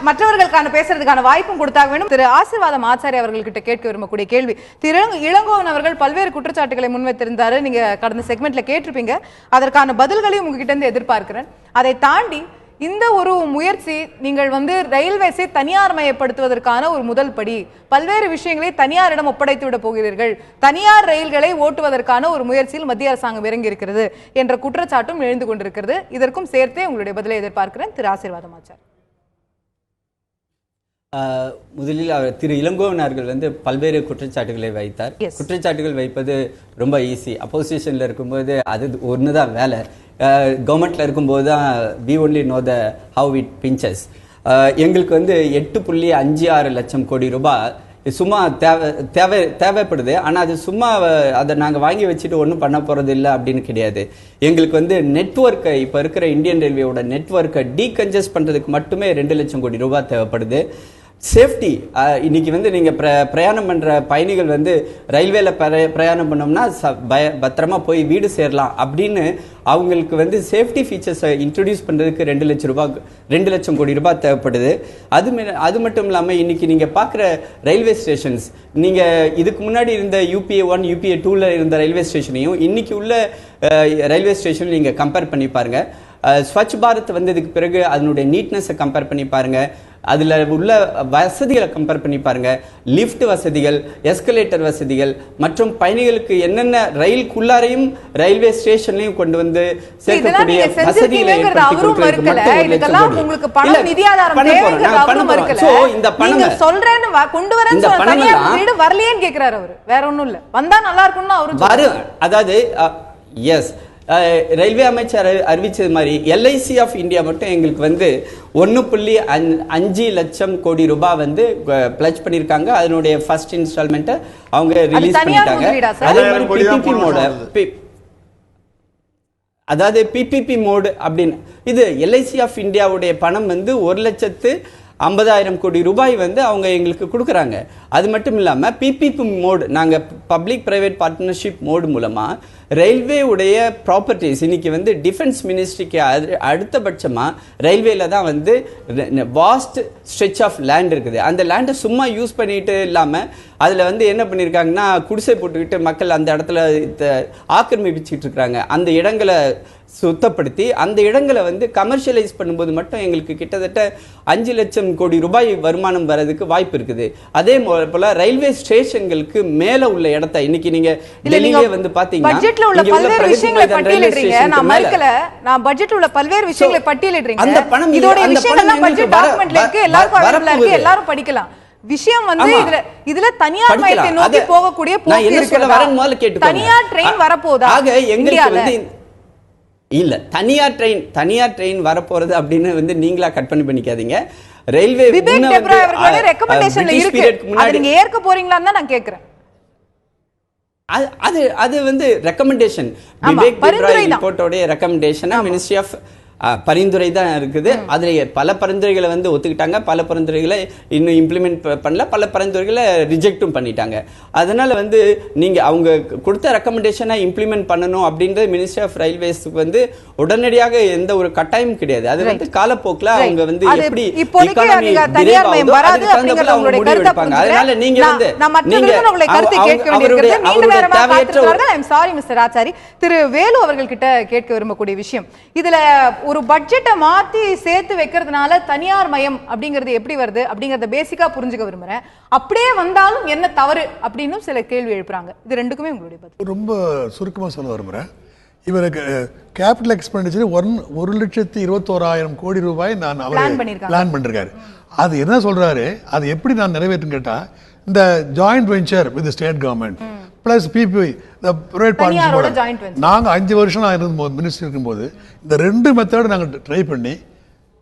மற்றவர்களுக்கான பேசுறதுக்கான வாய்ப்பும் கொடுத்தாக வேண்டும். திரு ஆசீர்வாதம் ஆச்சாரி அவர்கள்கிட்ட கேட்க விரும்பக்கூடிய கேள்வி. திரு இளங்கோவன் அவர்கள் பல்வேறு குற்றச்சாட்டுகளை முன்வைத்திருந்தாரு. நீங்க கடந்த செக்மெண்ட்ல கேட்டிருப்பீங்க. அதற்கான பதில்களையும் உங்ககிட்ட இருந்து எதிர்பார்க்கிறேன். அதை தாண்டி இந்த ஒரு முயற்சி நீங்கள் ரயில்வேஸை தனியார் மயப்படுத்துவதற்கான ஒரு முதல் படி. பல்வேறு விஷயங்களை தனியாரிடம் ஒப்படைத்து விட போகிறீர்கள், தனியார் ரயில்களை ஓட்டுவதற்கான ஒரு முயற்சியில் மத்திய அரசாங்கம் இறங்கி இருக்கிறது என்ற குற்றச்சாட்டும் எழுந்து கொண்டிருக்கிறது. இதற்கும் சேர்த்தே உங்களுடைய பதிலை எதிர்பார்க்கிறேன். திரு ஆசீர்வாதம் ஆச்சார். முதலில் அவர் திரு இளங்கோவன் அவர்கள் பல்வேறு குற்றச்சாட்டுகளை வைத்தார். குற்றச்சாட்டுகள் வைப்பது ரொம்ப ஈஸி. அப்போசிஷன்ல இருக்கும்போது அது ஒண்ணுதான் வேலை. கவர்மெண்ட்ல இருக்கும்போது தான் we only know the how it pinches. எங்களுக்கு 8.56 லட்சம் கோடி ரூபாய் சும்மா தேவைப்படுது. ஆனால் அது சும்மா அதை நாங்கள் வாங்கி வச்சுட்டு ஒன்றும் பண்ண போகிறது இல்லை அப்படின்னு கிடையாது. எங்களுக்கு நெட்வொர்க்கை இப்போ இருக்கிற இந்தியன் ரயில்வேயோட நெட்வொர்க்கை டீகன்ஜஸ்ட் பண்ணுறதுக்கு மட்டுமே 2 லட்சம் கோடி ரூபாய் தேவைப்படுது. சேஃப்டி இன்னைக்கு நீங்கள் பிரயாணம் பண்ணுற பயணிகள் ரயில்வேல பிரயாணம் பண்ணோம்னா பத்திரமா போய் வீடு சேரலாம் அப்படின்னு அவங்களுக்கு சேஃப்டி ஃபீச்சர்ஸை இன்ட்ரடியூஸ் பண்ணுறதுக்கு 2 லட்சம் கோடி ரூபாய் தேவைப்படுது. அது மட்டும் இல்லாமல் இன்னைக்கு நீங்கள் பார்க்குற ரயில்வே ஸ்டேஷன்ஸ், நீங்கள் இதுக்கு முன்னாடி இருந்த UPA 1 UPA 2ல இருந்த ரயில்வே ஸ்டேஷனையும் இன்னைக்கு உள்ள ரயில்வே ஸ்டேஷன் நீங்கள் கம்பேர் பண்ணி பாருங்கள். ஸ்வச் பாரத் வந்ததுக்கு பிறகு அதனுடைய நீட்னஸை கம்பேர் பண்ணி பாருங்க. அதில் உள்ள வசதிகளை கம்பேர் பண்ணி பாருங்க. லிஃப்ட் வசதிகள், எஸ்கலேட்டர் வசதிகள் மற்றும் பயணிகளுக்கு என்னென்ன ரயிலுக்குள்ளாரையும் ரயில்வே ஸ்டேஷன்லையும் கொண்டு வந்து சேர்க்கக்கூடிய வசதிகளை ஏற்படுத்தி கொடுக்கிறது மட்டும் ஒரு லட்சம் கோடி. உங்களுக்கு பணம் நிதி ஆதாரம் தேவைங்கிறது அவரும் மறுக்கல. சோ இந்த பணம் சொல்றேன்னு கொண்டு வரேன்னு சொல்ற தனியார் வீடு வரலையேன்னு கேக்குறாரு அவரு. வேற ஒண்ணும் இல்ல, வந்தா நல்லா இருக்கும்னு அவரு வரும். அதாவது எஸ், ரயில்வே அமைச்சர் அறிவிச்சது மாதிரி LIC ஆஃப் இந்தியா மட்டும் எங்களுக்கு வந்து 1.5 லட்சம் கோடி ரூபாய் வந்து பிளட்ஜ் பண்ணிருக்காங்க. அதனுடைய ஃபர்ஸ்ட் இன்ஸ்டால்மெண்ட் அவங்க ரிலீஸ் பண்ணிட்டாங்க. அதே மாதிரி PPP மோட், அதாவது PPP மோட் அப்படின்னு இது LIC ஆஃப் இந்தியாவுடைய பணம் வந்து 1,50,000 கோடி ரூபாய் வந்து அவங்க எங்களுக்கு கொடுக்குறாங்க. அது மட்டும் இல்லாமல் PPP மோட், நாங்கள் பப்ளிக் பிரைவேட் பார்ட்னர்ஷிப் மோடு மூலமாக ரயில்வே உடைய ப்ராப்பர்ட்டிஸ் இன்னைக்கு வந்து டிஃபென்ஸ் மினிஸ்ட்ரிக்கு அடுத்தபட்சமாக ரயில்வேல தான் வந்து வாஸ்ட் ஸ்ட்ரெச் ஆஃப் லேண்ட் இருக்குது. அந்த லேண்டை சும்மா யூஸ் பண்ணிட்டு இல்லாமல் அதில் வந்து என்ன பண்ணியிருக்காங்கன்னா குடிசை போட்டுக்கிட்டு மக்கள் அந்த இடத்துல ஆக்கிரமிச்சுட்டு இருக்கிறாங்க. அந்த இடங்களை சுத்தப்படுத்தி அந்த இடங்களை வந்து கமர்ஷியலைஸ் பண்ணும்போது மட்டும் எங்களுக்கு கிட்டத்தட்ட 5 லட்சம் கோடி ரூபாய் வருமானம் வர்றதுக்கு வாய்ப்பு இருக்குது. அதே போல ரயில்வே ஸ்டேஷன்களுக்கு மேல உள்ள இடத்தை இன்னைக்கு நீங்க டெல்லியிலே வந்து பாத்தீங்கன்னா பட்ஜெட்ல உள்ள பல்வேறு விஷயங்களை பட்டியலிடுறீங்க. நான் மறுக்கல, நான் பட்ஜெட்ல உள்ள பல்வேறு விஷயங்களை பட்டியலிடுறீங்க. அந்த பணம் இதோட விஷயங்கள்லாம் பட்ஜெட் டாக்குமெண்ட்ல இருக்கு, எல்லாருக்கும் அவைலபிளா இருக்கு, எல்லாரும் படிக்கலாம். விஷயம் வந்து இதுல தனியார் மயத்தை நோக்கி போகக்கூடிய போக்கு இருக்கு. தனியார் ட்ரெயின் வரப்போதா? ஆக எங்களுக்கு வந்து இல்ல தனியார் ட்ரெயின் வரப்போறது அப்படின்னு வந்து நீங்களா கற்பனை பண்ணிக்காதீங்க. ரயில்வே ரெக்கமெண்டேஷன்ல இருக்கு, அது நீங்க ஏற்க போறீங்களான்னு தான் நான் கேக்குறேன். அது வந்து ரெக்கமெண்டேஷன், விவேக் டெப்ராய் ரிப்போர்ட்டோட ரெக்கமெண்டேஷன் மினிஸ்ட்ரி ஆஃப் பரிந்துரை தான் இருக்குது. அதில் பல பரிந்துரைகளை வந்து ஒத்துக்கிட்டாங்க, பல பரிந்துரைகளை இன்னும் இம்ப்ளிமெண்ட் பண்ணல, பல பரிந்துரைகளை ரிஜெக்டும் பண்ணிட்டாங்க. அதனால வந்து நீங்கள் அவங்க கொடுத்த ரெக்கமெண்டேஷனை இம்ப்ளிமெண்ட் பண்ணணும் அப்படின்றது மினிஸ்ட்ரி ஆஃப் ரயில்வேஸ்க்கு வந்து உடனடியாக எந்த ஒரு கட்டாயம் கிடையாது. அது வந்து காலப்போக்கில் அவங்க வந்து எப்படி எக்கானமி டிரைவ் ஆகுதோ அதுக்கு தகுந்தபோல அவங்க முடிவு எடுப்பாங்க. அதனால நீங்க வந்து அவருடைய தேவையற்ற சாரி மிஸ்டர் ஆச்சாரி, திரு வேலு அவர்கள் கிட்ட கேட்க விரும்பக்கூடிய விஷயம், இதுல ஒரு பட்ஜெட்டை மாத்தி சேர்த்து வைக்கிறதுனால தனியார் மயம் அப்படிங்கிறது எப்படி வருது அப்படிங்கறத பேசிக்கா புரிஞ்சுக்க விரும்புறேன். அப்படியே வந்தாலும் என்ன தவறு அப்படின்னு சில கேள்வி எழுப்புறாங்க. இது ரெண்டுக்குமே உங்களுடைய பதில். ரொம்ப சுருக்கமா சொல்ல விரும்புறேன். இவருக்கு கேபிட்டல் எக்ஸ்பெண்டிச்சர் 1,21,000 கோடி ரூபாய் நான் பிளான் பண்ணிருக்காரு. அது என்ன சொல்றாரு, அது எப்படி நான் நிறைவேற்றும் கேட்டா, இந்த joint venture with state government plus PPI private partnership, நாங்கள் 5 வருஷம் நான் இருந்தபோது மினிஸ்டர் இருக்கும்போது இந்த 2 மெத்தட் நாங்கள் ட்ரை பண்ணி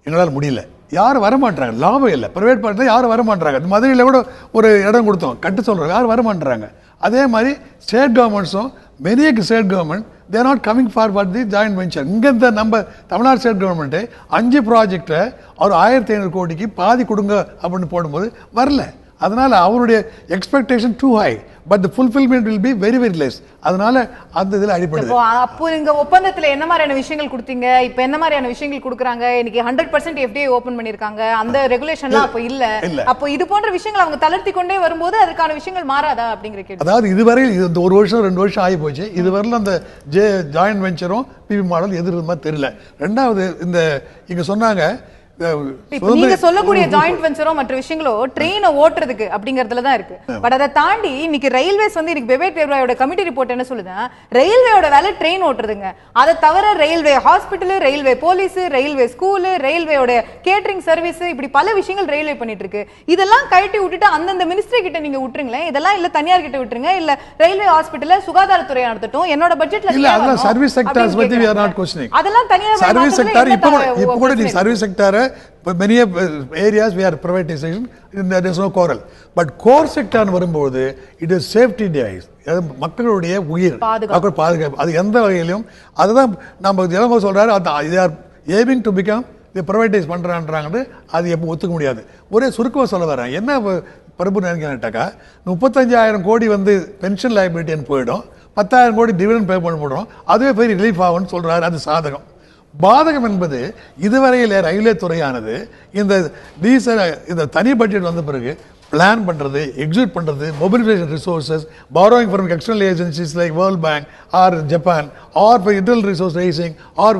எங்களால் முடியல. யாரும் வரமாட்டாங்க, லாபம் இல்லை. பிரைவேட் பார்ட்னர் யாரும் வரமாட்டாங்க. மதுரையில் கூட ஒரு இடம் கொடுத்தோம், கட்டு சொல்கிறோம், யாரும் வரமாட்டாங்க. அதே மாதிரி ஸ்டேட் கவர்மெண்ட்ஸும் many state government they are not coming forward the joint venture. இங்கே இந்த நம்ம தமிழ்நாடு ஸ்டேட் கவர்மெண்ட்டு 5 ப்ராஜெக்டை அவர் 1,500 கோடிக்கு பாதி கொடுங்க அப்படின்னு போடும்போது வரல. அதனால அவருடைய expectation too high, but the fulfilment will be very very less. அதனால அந்த இதில் அடிப்படுது. அப்போ நீங்க ஒப்பந்தத்தில் என்ன மாதிரியான விஷயங்கள் கொடுத்தீங்க, இப்போ என்ன மாதிரியான விஷயங்கள் கொடுக்குறாங்க? இன்னைக்கு 100% FDI ஓபன் பண்ணிருக்காங்க, அந்த ரெகுலேஷன்லாம் அப்போ இல்ல. அப்போ இது போன்ற விஷயங்கள் அவங்க தளர்த்தி கொண்டே வரும்போது அதுக்கான விஷயங்கள் மாறாதா அப்படிங்கிற கேள்வி. அதாவது இதுவரை இந்த 1 வருஷம் 2 வருஷம் ஆகி போச்சு, இதுவரையிலும் அந்த ஜாயிண்ட் வெஞ்சரும் பிபி மாடல் எதிர்த்து மாதிரி தெரியல. ரெண்டாவது இந்த இங்க சொன்னாங்க நீங்க சொல்லக்கூடிய ஜாயிண்ட் வெஞ்சரோ மற்ற விஷயங்களோ ட்ரெயினை ஓட்டுறதுக்கு அப்படிங்கறதுல தான் இருக்கு. பட் அதை தாண்டி இன்னைக்கு ரயில்வேஸ் வந்து இன்னைக்கு விவேக் டெப்ராயோட கமிட்டி ரிப்போர்ட் என்ன சொல்லுது, ரயில்வேயோட வேலை ட்ரெயின் ஓட்டுறதுங்க. அதை தவிர railway hospital, railway police, railway school, ரயில்வேயோட கேட்டரிங் சர்வீஸ், இப்படி பல விஷயங்கள் ரயில்வே பண்ணிட்டு இருக்கு. இதெல்லாம் கழட்டி விட்டுட்டு அந்தந்த மினிஸ்ட்ரி கிட்ட நீங்க விட்டுருங்களேன். இதெல்லாம் இல்ல தனியார் கிட்ட விட்டுருங்க, இல்ல ரயில்வே ஹாஸ்பிட்டல்ல சுகாதாரத்துறை நடத்தட்டும், என்னோட பட்ஜெட்ல இல்ல. சர்வீஸ் செக்டார்ஸ் பத்தி we are not questioning. அதெல்லாம் தனியார் சர்வீஸ் செக்டார் இப்போ கூட நீ service sector many areas we are privatization, there is no quarrel, but core sector வரும்போது it is safety device, மக்களுடைய உயிர் பாதுகாப்பு. அது எந்த வகையிலும் அதுதான் நம்ம ஜனங்க சொல்றாரு, they are aiming to become the privatize பண்றாங்கன்னு அது எப்போ ஒத்துக்க முடியாது. ஒரே சுருக்கமாக சொல்ல வரேன், என்ன பிரபு நினைக்கிறேன்ட்டாக்கா 35,000 கோடி வந்து பென்ஷன் லைபிலிட்டின்னு போயிடும், 10,000 கோடி டிவிடெண்ட் பே பண்ண முடியும், அதுவே பெரிய ரிலீஃப் ஆகும்னு சொல்றாரு. அது சாதகம். பாதகம் என்பது இதுவரையில் ரயில்வே துறையானது இந்த தனி பட்ஜெட் வந்த பிறகு பிளான் பண்ணுறது, எக்ஸிக்யூட் பண்ணுறது, mobilisation resources, borrowing from external agencies like world bank or Japan, or for internal resource raising, or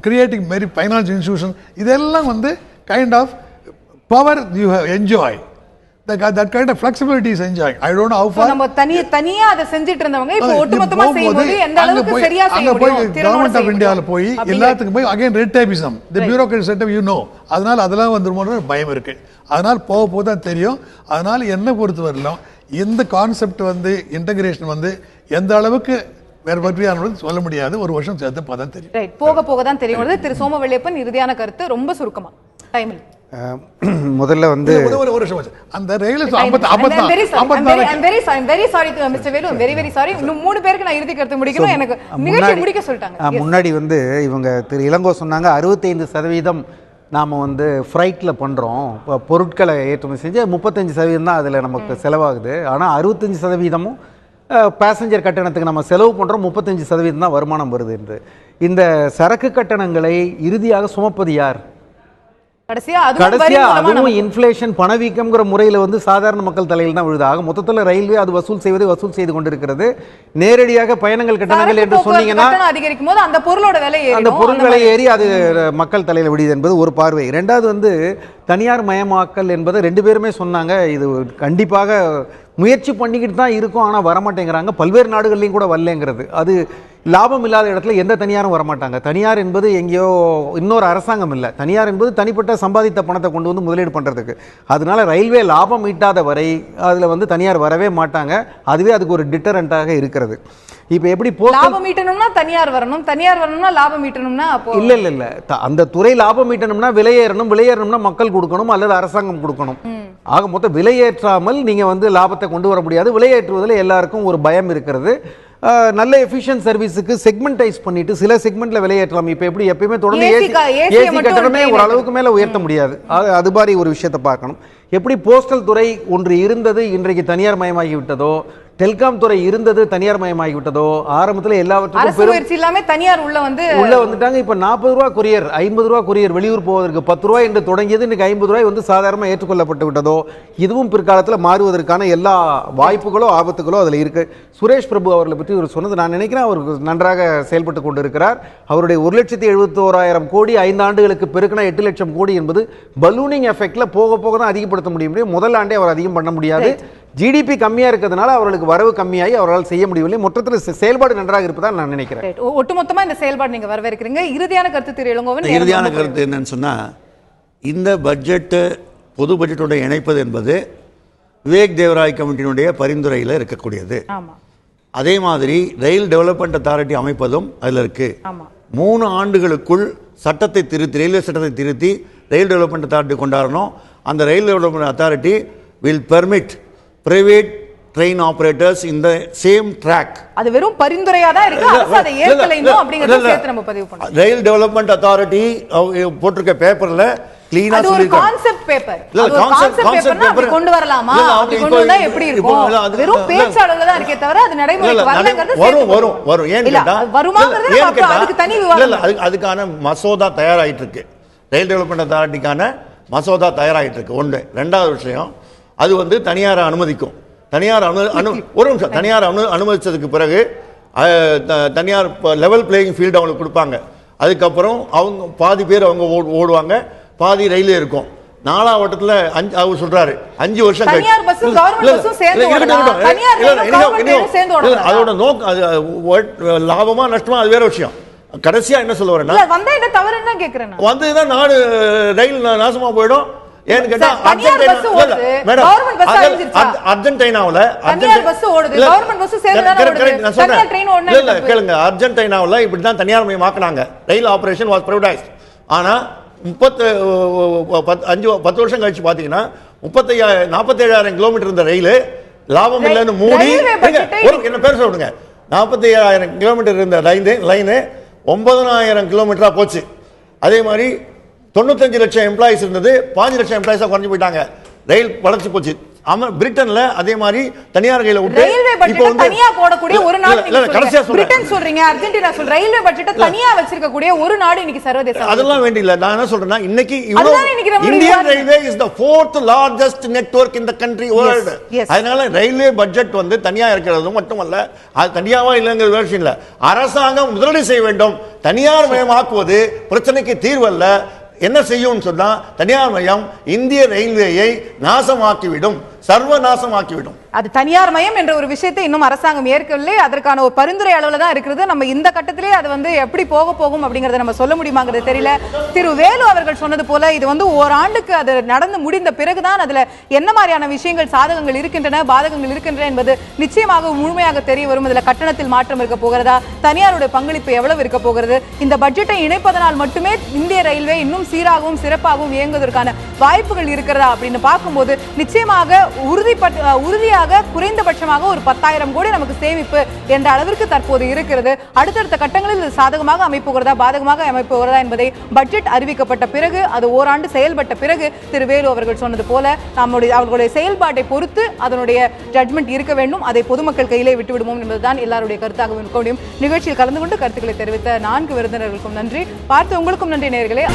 creating very finance institution, இதெல்லாம் வந்து kind of power you have enjoy. That kind of flexibility is enjoying. I don't know how far. நம்ம தனியா அதை செஞ்சிட்டு இருந்தவங்க இப்போ ஒட்டுமொத்தமா செய்யும்போது எந்த அளவுக்கு சரியா செய்ய முடியும்? கவர்மெண்ட் ஆஃப் இந்தியால போய் எல்லாத்துக்கும் போய் again red tapism, the bureaucracy setup, you know, அதனால அதெல்லாம் வந்துருமோன்ற பயம் இருக்கு. அதனால போக போக தான் தெரியும். அதனால என்ன பொறுத்த வரலாம் இந்த கான்செப்ட் வந்து இன்டகிரேஷன் வந்து எந்த அளவுக்கு வேற பற்றியான சொல்ல முடியாது. ஒரு வருஷம் சேர்த்து பார்த்தா தெரியும். ரைட், போக போக தான் தெரியும். திரு சோமவெள்ளியப்பன் இறுதியான கருத்து ரொம்ப சுருக்கமா டைமில். முதல்ல வந்து அந்த ரயில் முன்னாடி வந்து இவங்க திரு இளங்கோ சொன்னாங்க 65% நாம் வந்து ஃப்ரைட்டில் பண்ணுறோம், பொருட்களை ஏற்றுமதி செஞ்சு 35% தான் அதில் நமக்கு செலவாகுது. ஆனால் 65% பேசஞ்சர் கட்டணத்துக்கு நம்ம செலவு பண்ணுறோம், 35% தான் வருமானம் வருது என்று. இந்த சரக்கு கட்டணங்களை இறுதியாக சுமப்பது யார்? கடைசியா அதுவும் இன்ஃப்ளேஷன் பணவீக்கம்ங்கிற முறையில் வந்து சாதாரண மக்கள் தலையில் தான் விழுது. ஆக மொத்தத்தில் ரயில்வே அது வசூல் செய்து கொண்டிருக்கிறது. நேரடியாக பயணங்கள் கட்டணங்கள் என்று சொன்னீங்கன்னா அதிகரிக்கும் போது அந்த பொருள் விலை ஏறி அது மக்கள் தலையில் விடுது என்பது ஒரு பார்வை. ரெண்டாவது வந்து தனியார் மயமாக்கல் என்பதை ரெண்டு பேருமே சொன்னாங்க. இது கண்டிப்பாக முயற்சி பண்ணிக்கிட்டு தான் இருக்கும், ஆனால் வரமாட்டேங்கிறாங்க. பல்வேறு நாடுகள்லையும் கூட வரலங்கிறது. அது லாபம் இல்லாத இடத்துல எந்த தனியாரும் வரமாட்டாங்க. தனியார் என்பது எங்கேயோ இன்னொரு அரசாங்கம் இல்லை. தனியார் என்பது தனிப்பட்ட சம்பாதித்த பணத்தை கொண்டு வந்து முதலீடு பண்ணுறதுக்கு. அதனால ரயில்வே லாபம் ஈட்டாத வரை அதில் வந்து தனியார் வரவே மாட்டாங்க. அதுவே அதுக்கு ஒரு டிட்டரண்டாக இருக்கிறது. இப்போ எப்படி லாபம் ஈட்டணும்னா தனியார் வரணும், தனியார் வரணும்னா லாபம் ஈட்டணும்னா இல்ல அந்த துறை லாபம் ஈட்டணும்னா விலையேறணும்னா மக்கள் கொடுக்கணும் அல்லது அரசாங்கம் கொடுக்கணும். ஆக மொத்தம் விலையேற்றாமல் நீங்க வந்து லாபத்தை கொண்டு வர முடியாது. விலையேற்றுவதில் எல்லாருக்கும் ஒரு பயம் இருக்கிறது. நல்ல எஃபிஷியன்ட் சர்வீஸுக்கு செக்மெண்டைஸ் பண்ணிட்டு சில செக்மெண்ட்ல விலையேற்றலாம். இப்போ எப்படி எப்பயுமே தொடர்ந்து ஏசி கட்டணமே ஒரு அளவுக்கு மேல உயர்த்த முடியாது. அது மாதிரி ஒரு விஷயத்தை பார்க்கணும். எப்படி போஸ்டல் துறை ஒன்று இருந்தது இன்றைக்கு தனியார் மயமாகி விட்டதோ, டெல்காம் துறை இருந்தது தனியார் மயமாகி விட்டதோ, ஆரம்பத்தில் எல்லாவற்றுக்கும் தனியார் உள்ள வந்துட்டாங்க. இப்ப 40 ரூபாய் கொரியர், 50 ரூபாய் கொரியர், வெளியூர் போவதற்கு 10 ரூபாய் என்று தொடங்கியது இன்னைக்கு 50 ரூபாய் வந்து சாதாரணமாக ஏற்றுக்கொள்ளப்பட்டு விட்டதோ, இதுவும் பிற்காலத்தில் மாறுவதற்கான எல்லா வாய்ப்புகளோ ஆபத்துகளோ அதில் இருக்கு. சுரேஷ் பிரபு அவர்களை பற்றி ஒரு சொன்னது நான் நினைக்கிறேன் அவருக்கு நன்றாக செயல்பட்டு கொண்டிருக்கிறார். அவருடைய 1,71,000 கோடி 5 ஆண்டுகளுக்கு பெருக்கினா 8 லட்சம் கோடி என்பது பலூனிங் எஃபெக்ட்ல போக போக தான் அதிகப்படுத்த முடியும். முதல் ஆண்டே அவர் அதிகம் பண்ண முடியாது. ஜிடிபி கம்மியா இருக்கிறதுனால அவர்களுக்கு வரவு கம்மியாகி அவரால் செய்ய முடியவில்லை. மொத்தத்தில் செயல்பாடு நன்றாக இருப்பதா நான் நினைக்கிறேன். ஒட்டுமொத்தமா இந்த செயல்பாடு நீங்க வரவேற்கிறீங்க. இறுதியான கருத்து திரு இளங்கோவன். இறுதியான கருத்து என்னன்னு சொன்னா, இந்த பட்ஜெட் பொது பட்ஜெட்டோட இணைப்பது என்பது விவேக் தேவராய் கமிட்டியினுடைய பரிந்துரையில் இருக்கக்கூடியது. அதே மாதிரி ரயில் டெவலப்மெண்ட் அத்தாரிட்டி அமைப்பதும் அதில் இருக்கு. 3 ஆண்டுகளுக்குள் சட்டத்தை திருத்தி, ரயில்வே சட்டத்தை திருத்தி ரயில் டெவலப்மெண்ட் அத்தாரிட்டி கொண்டாடணும். அந்த ரயில் development authority will permit private train operators in the same track. அது வெறும் பரிந்துரையா தான் இருக்கு. அரசு அதை ஏற்கல இன்னும் அப்படிங்கறத சேர்த்து நம்ம பதிவு பண்ணோம். ரயில் டெவலப்மெண்ட் அத்தாரிட்டி போட்டிருக்க பேப்பர்ல க்ளீனா சொல்லிருக்காங்க. அது ஒரு கான்செப்ட் பேப்பர். அது ஒரு கான்செப்ட் பேப்பர் கொண்டு வரலாமா? அப்படி கொண்டு வந்தா எப்படி இருக்கும்? வெறும் பேச்சாளர்களா தான் இருக்கே தவிர அது நடைமுறைக்கு வரலங்கிறது வரும். ஏன் கேட்டா வருமாங்கிறது அதுக்கு தனி விவாதம் இல்ல. அதுக்கான மசோதா தயாராயிட்டு இருக்கு. ரயில் டெவலப்மெண்ட் அத்தாரிட்டிக்கான மசோதா தயாராயிட்டு இருக்கு. ஒன்று. ரெண்டாவது விஷயம், அது வந்து தனியாரை அனுமதிக்கும். தனியார் ஒரு நிமிஷம், தனியார் அனுமதிச்சதுக்கு பிறகு தனியார் லெவல் பிளேயிங் ஃபீல்டு அவங்களுக்கு கொடுப்பாங்க. அதுக்கப்புறம் அவங்க பாதி பேர் அவங்க ஓடுவாங்க, பாதி ரயிலே இருக்கும். 4ஆம் வட்டத்தில் அவர் சொல்றாரு 5 வருஷம் அதோட நோக்கம் லாபமா நஷ்டமா அது வேற விஷயம். கடைசியா என்ன சொல்ல வரேன்னா, வந்ததுதான் நாடு ரயில் நாசமா போயிடும். அர்ஜென்டினாவுல இப்படிதான் தனியார் மயமாக்குனாங்க. ரயில் ஆபரேஷன் வாஸ் பிரைவேடைஸ்ட். ஆனா 10 வருஷம் கழிச்சு பாத்தீங்கன்னா 47,000 கிலோமீட்டர் இருந்த ரயில் லாபம் இல்லைன்னு மூடி, என்ன பேர் சொல்லுங்க, 47,000 கிலோமீட்டர் இருந்த லைனு 9,000 கிலோமீட்டரா போச்சு. அதே மாதிரி 95 லட்சம் எம்ப்ளாயிஸ் இருந்தது, 5 லட்சம் எம்ப்ளாயிஸா குறைஞ்சு போயிட்டாங்க. ரயில் வளர்ச்சி போச்சு. பிரிட்டன்ல அதே மாதிரி தனியார் கையில விட்டு ரயில்வே பட்ஜெட் தனியா போடக்கூடிய ஒரு நாடு பிரிட்டன் சொல்றீங்க, அர்ஜென்டினா சொல்ற ரயில்வே பட்ஜெட் தனியா வச்சிருக்க கூடிய ஒரு நாடு இன்னைக்கு சர்வதேச அதெல்லாம் வேண்டிய இல்ல. நான் என்ன சொல்றேன்னா, இன்னைக்கு Indian railway is the 4th largest network in the country world. அதனால ரயில்வே பட்ஜெட் வந்து தனியா இருக்கிறது மட்டுமல்ல, அது தனியாவா இல்லங்கிற விஷயம் இல்ல. அரசாங்கம் முதலீடு செய்ய வேண்டும். தனியார் மயமாக்குவது பிரச்சனைக்கு தீர்வு அல்ல. என்ன செய்யும் சொன்னா தனியார் மயம் இந்திய ரயில்வேயை நாசமாக்கிவிடும், சர்வ நாசமாக்கிவிடும். அது தனியார் மயம் என்ற ஒரு விஷயத்தை இன்னும் அரசாங்கம் ஏற்கவில்லை. அதற்கான ஒரு பரிந்துரை அளவில் தான் இருக்கிறது. நம்ம இந்த கட்டத்திலே அது எப்படி போகும் அப்படிங்கறத நம்ம சொல்ல முடியுமாங்கிறது தெரியல. திரு வேலு அவர்கள் சொன்னது போல இது ஓராண்டுக்கு அது நடந்து முடிந்த பிறகுதான் அதுல என்ன மாதிரியான விஷயங்கள் சாதகங்கள் இருக்கின்றன, பாதகங்கள் இருக்கின்றன என்பது நிச்சயமாக முழுமையாக தெரிய வரும். இதுல கட்டணத்தில் மாற்றம் இருக்க போகிறதா, தனியாருடைய பங்களிப்பு எவ்வளவு இருக்க போகிறது, இந்த பட்ஜெட்டை இணைப்பதனால் மட்டுமே இந்திய ரயில்வே இன்னும் சீராகவும் சிறப்பாகவும் இயங்குவதற்கான வாய்ப்புகள் இருக்கிறதா அப்படின்னு பார்க்கும்போது நிச்சயமாக உறுதியாக குறைந்தபட்சமாக ஒரு 10,000 கோடி நமக்கு சேமிப்பு என்ற அளவிற்கு தற்போது இருக்கிறது. அடுத்தடுத்த கட்டங்களில் இது சாதகமாக அமைப்புகிறதா பாதகமாக அமைப்புகிறதா என்பதை பட்ஜெட் அறிவிக்கப்பட்ட பிறகு, அது ஓராண்டு செயல்பட்ட பிறகு திரு வேலு அவர்கள் சொன்னது போல அவர்களுடைய செயல்பாட்டை பொறுத்து அதனுடைய ஜட்மெண்ட் இருக்க வேண்டும். அதை பொதுமக்கள் கையிலே விட்டுவிடுவோம் என்பதுதான் எல்லாருடைய கருத்தாக இருக்க முடியும். நிகழ்ச்சியில் கலந்து கொண்டு கருத்துக்களை தெரிவித்த 4 விருந்தினர்களுக்கும் நன்றி. பார்த்து உங்களுக்கும் நன்றி நேயர்களே.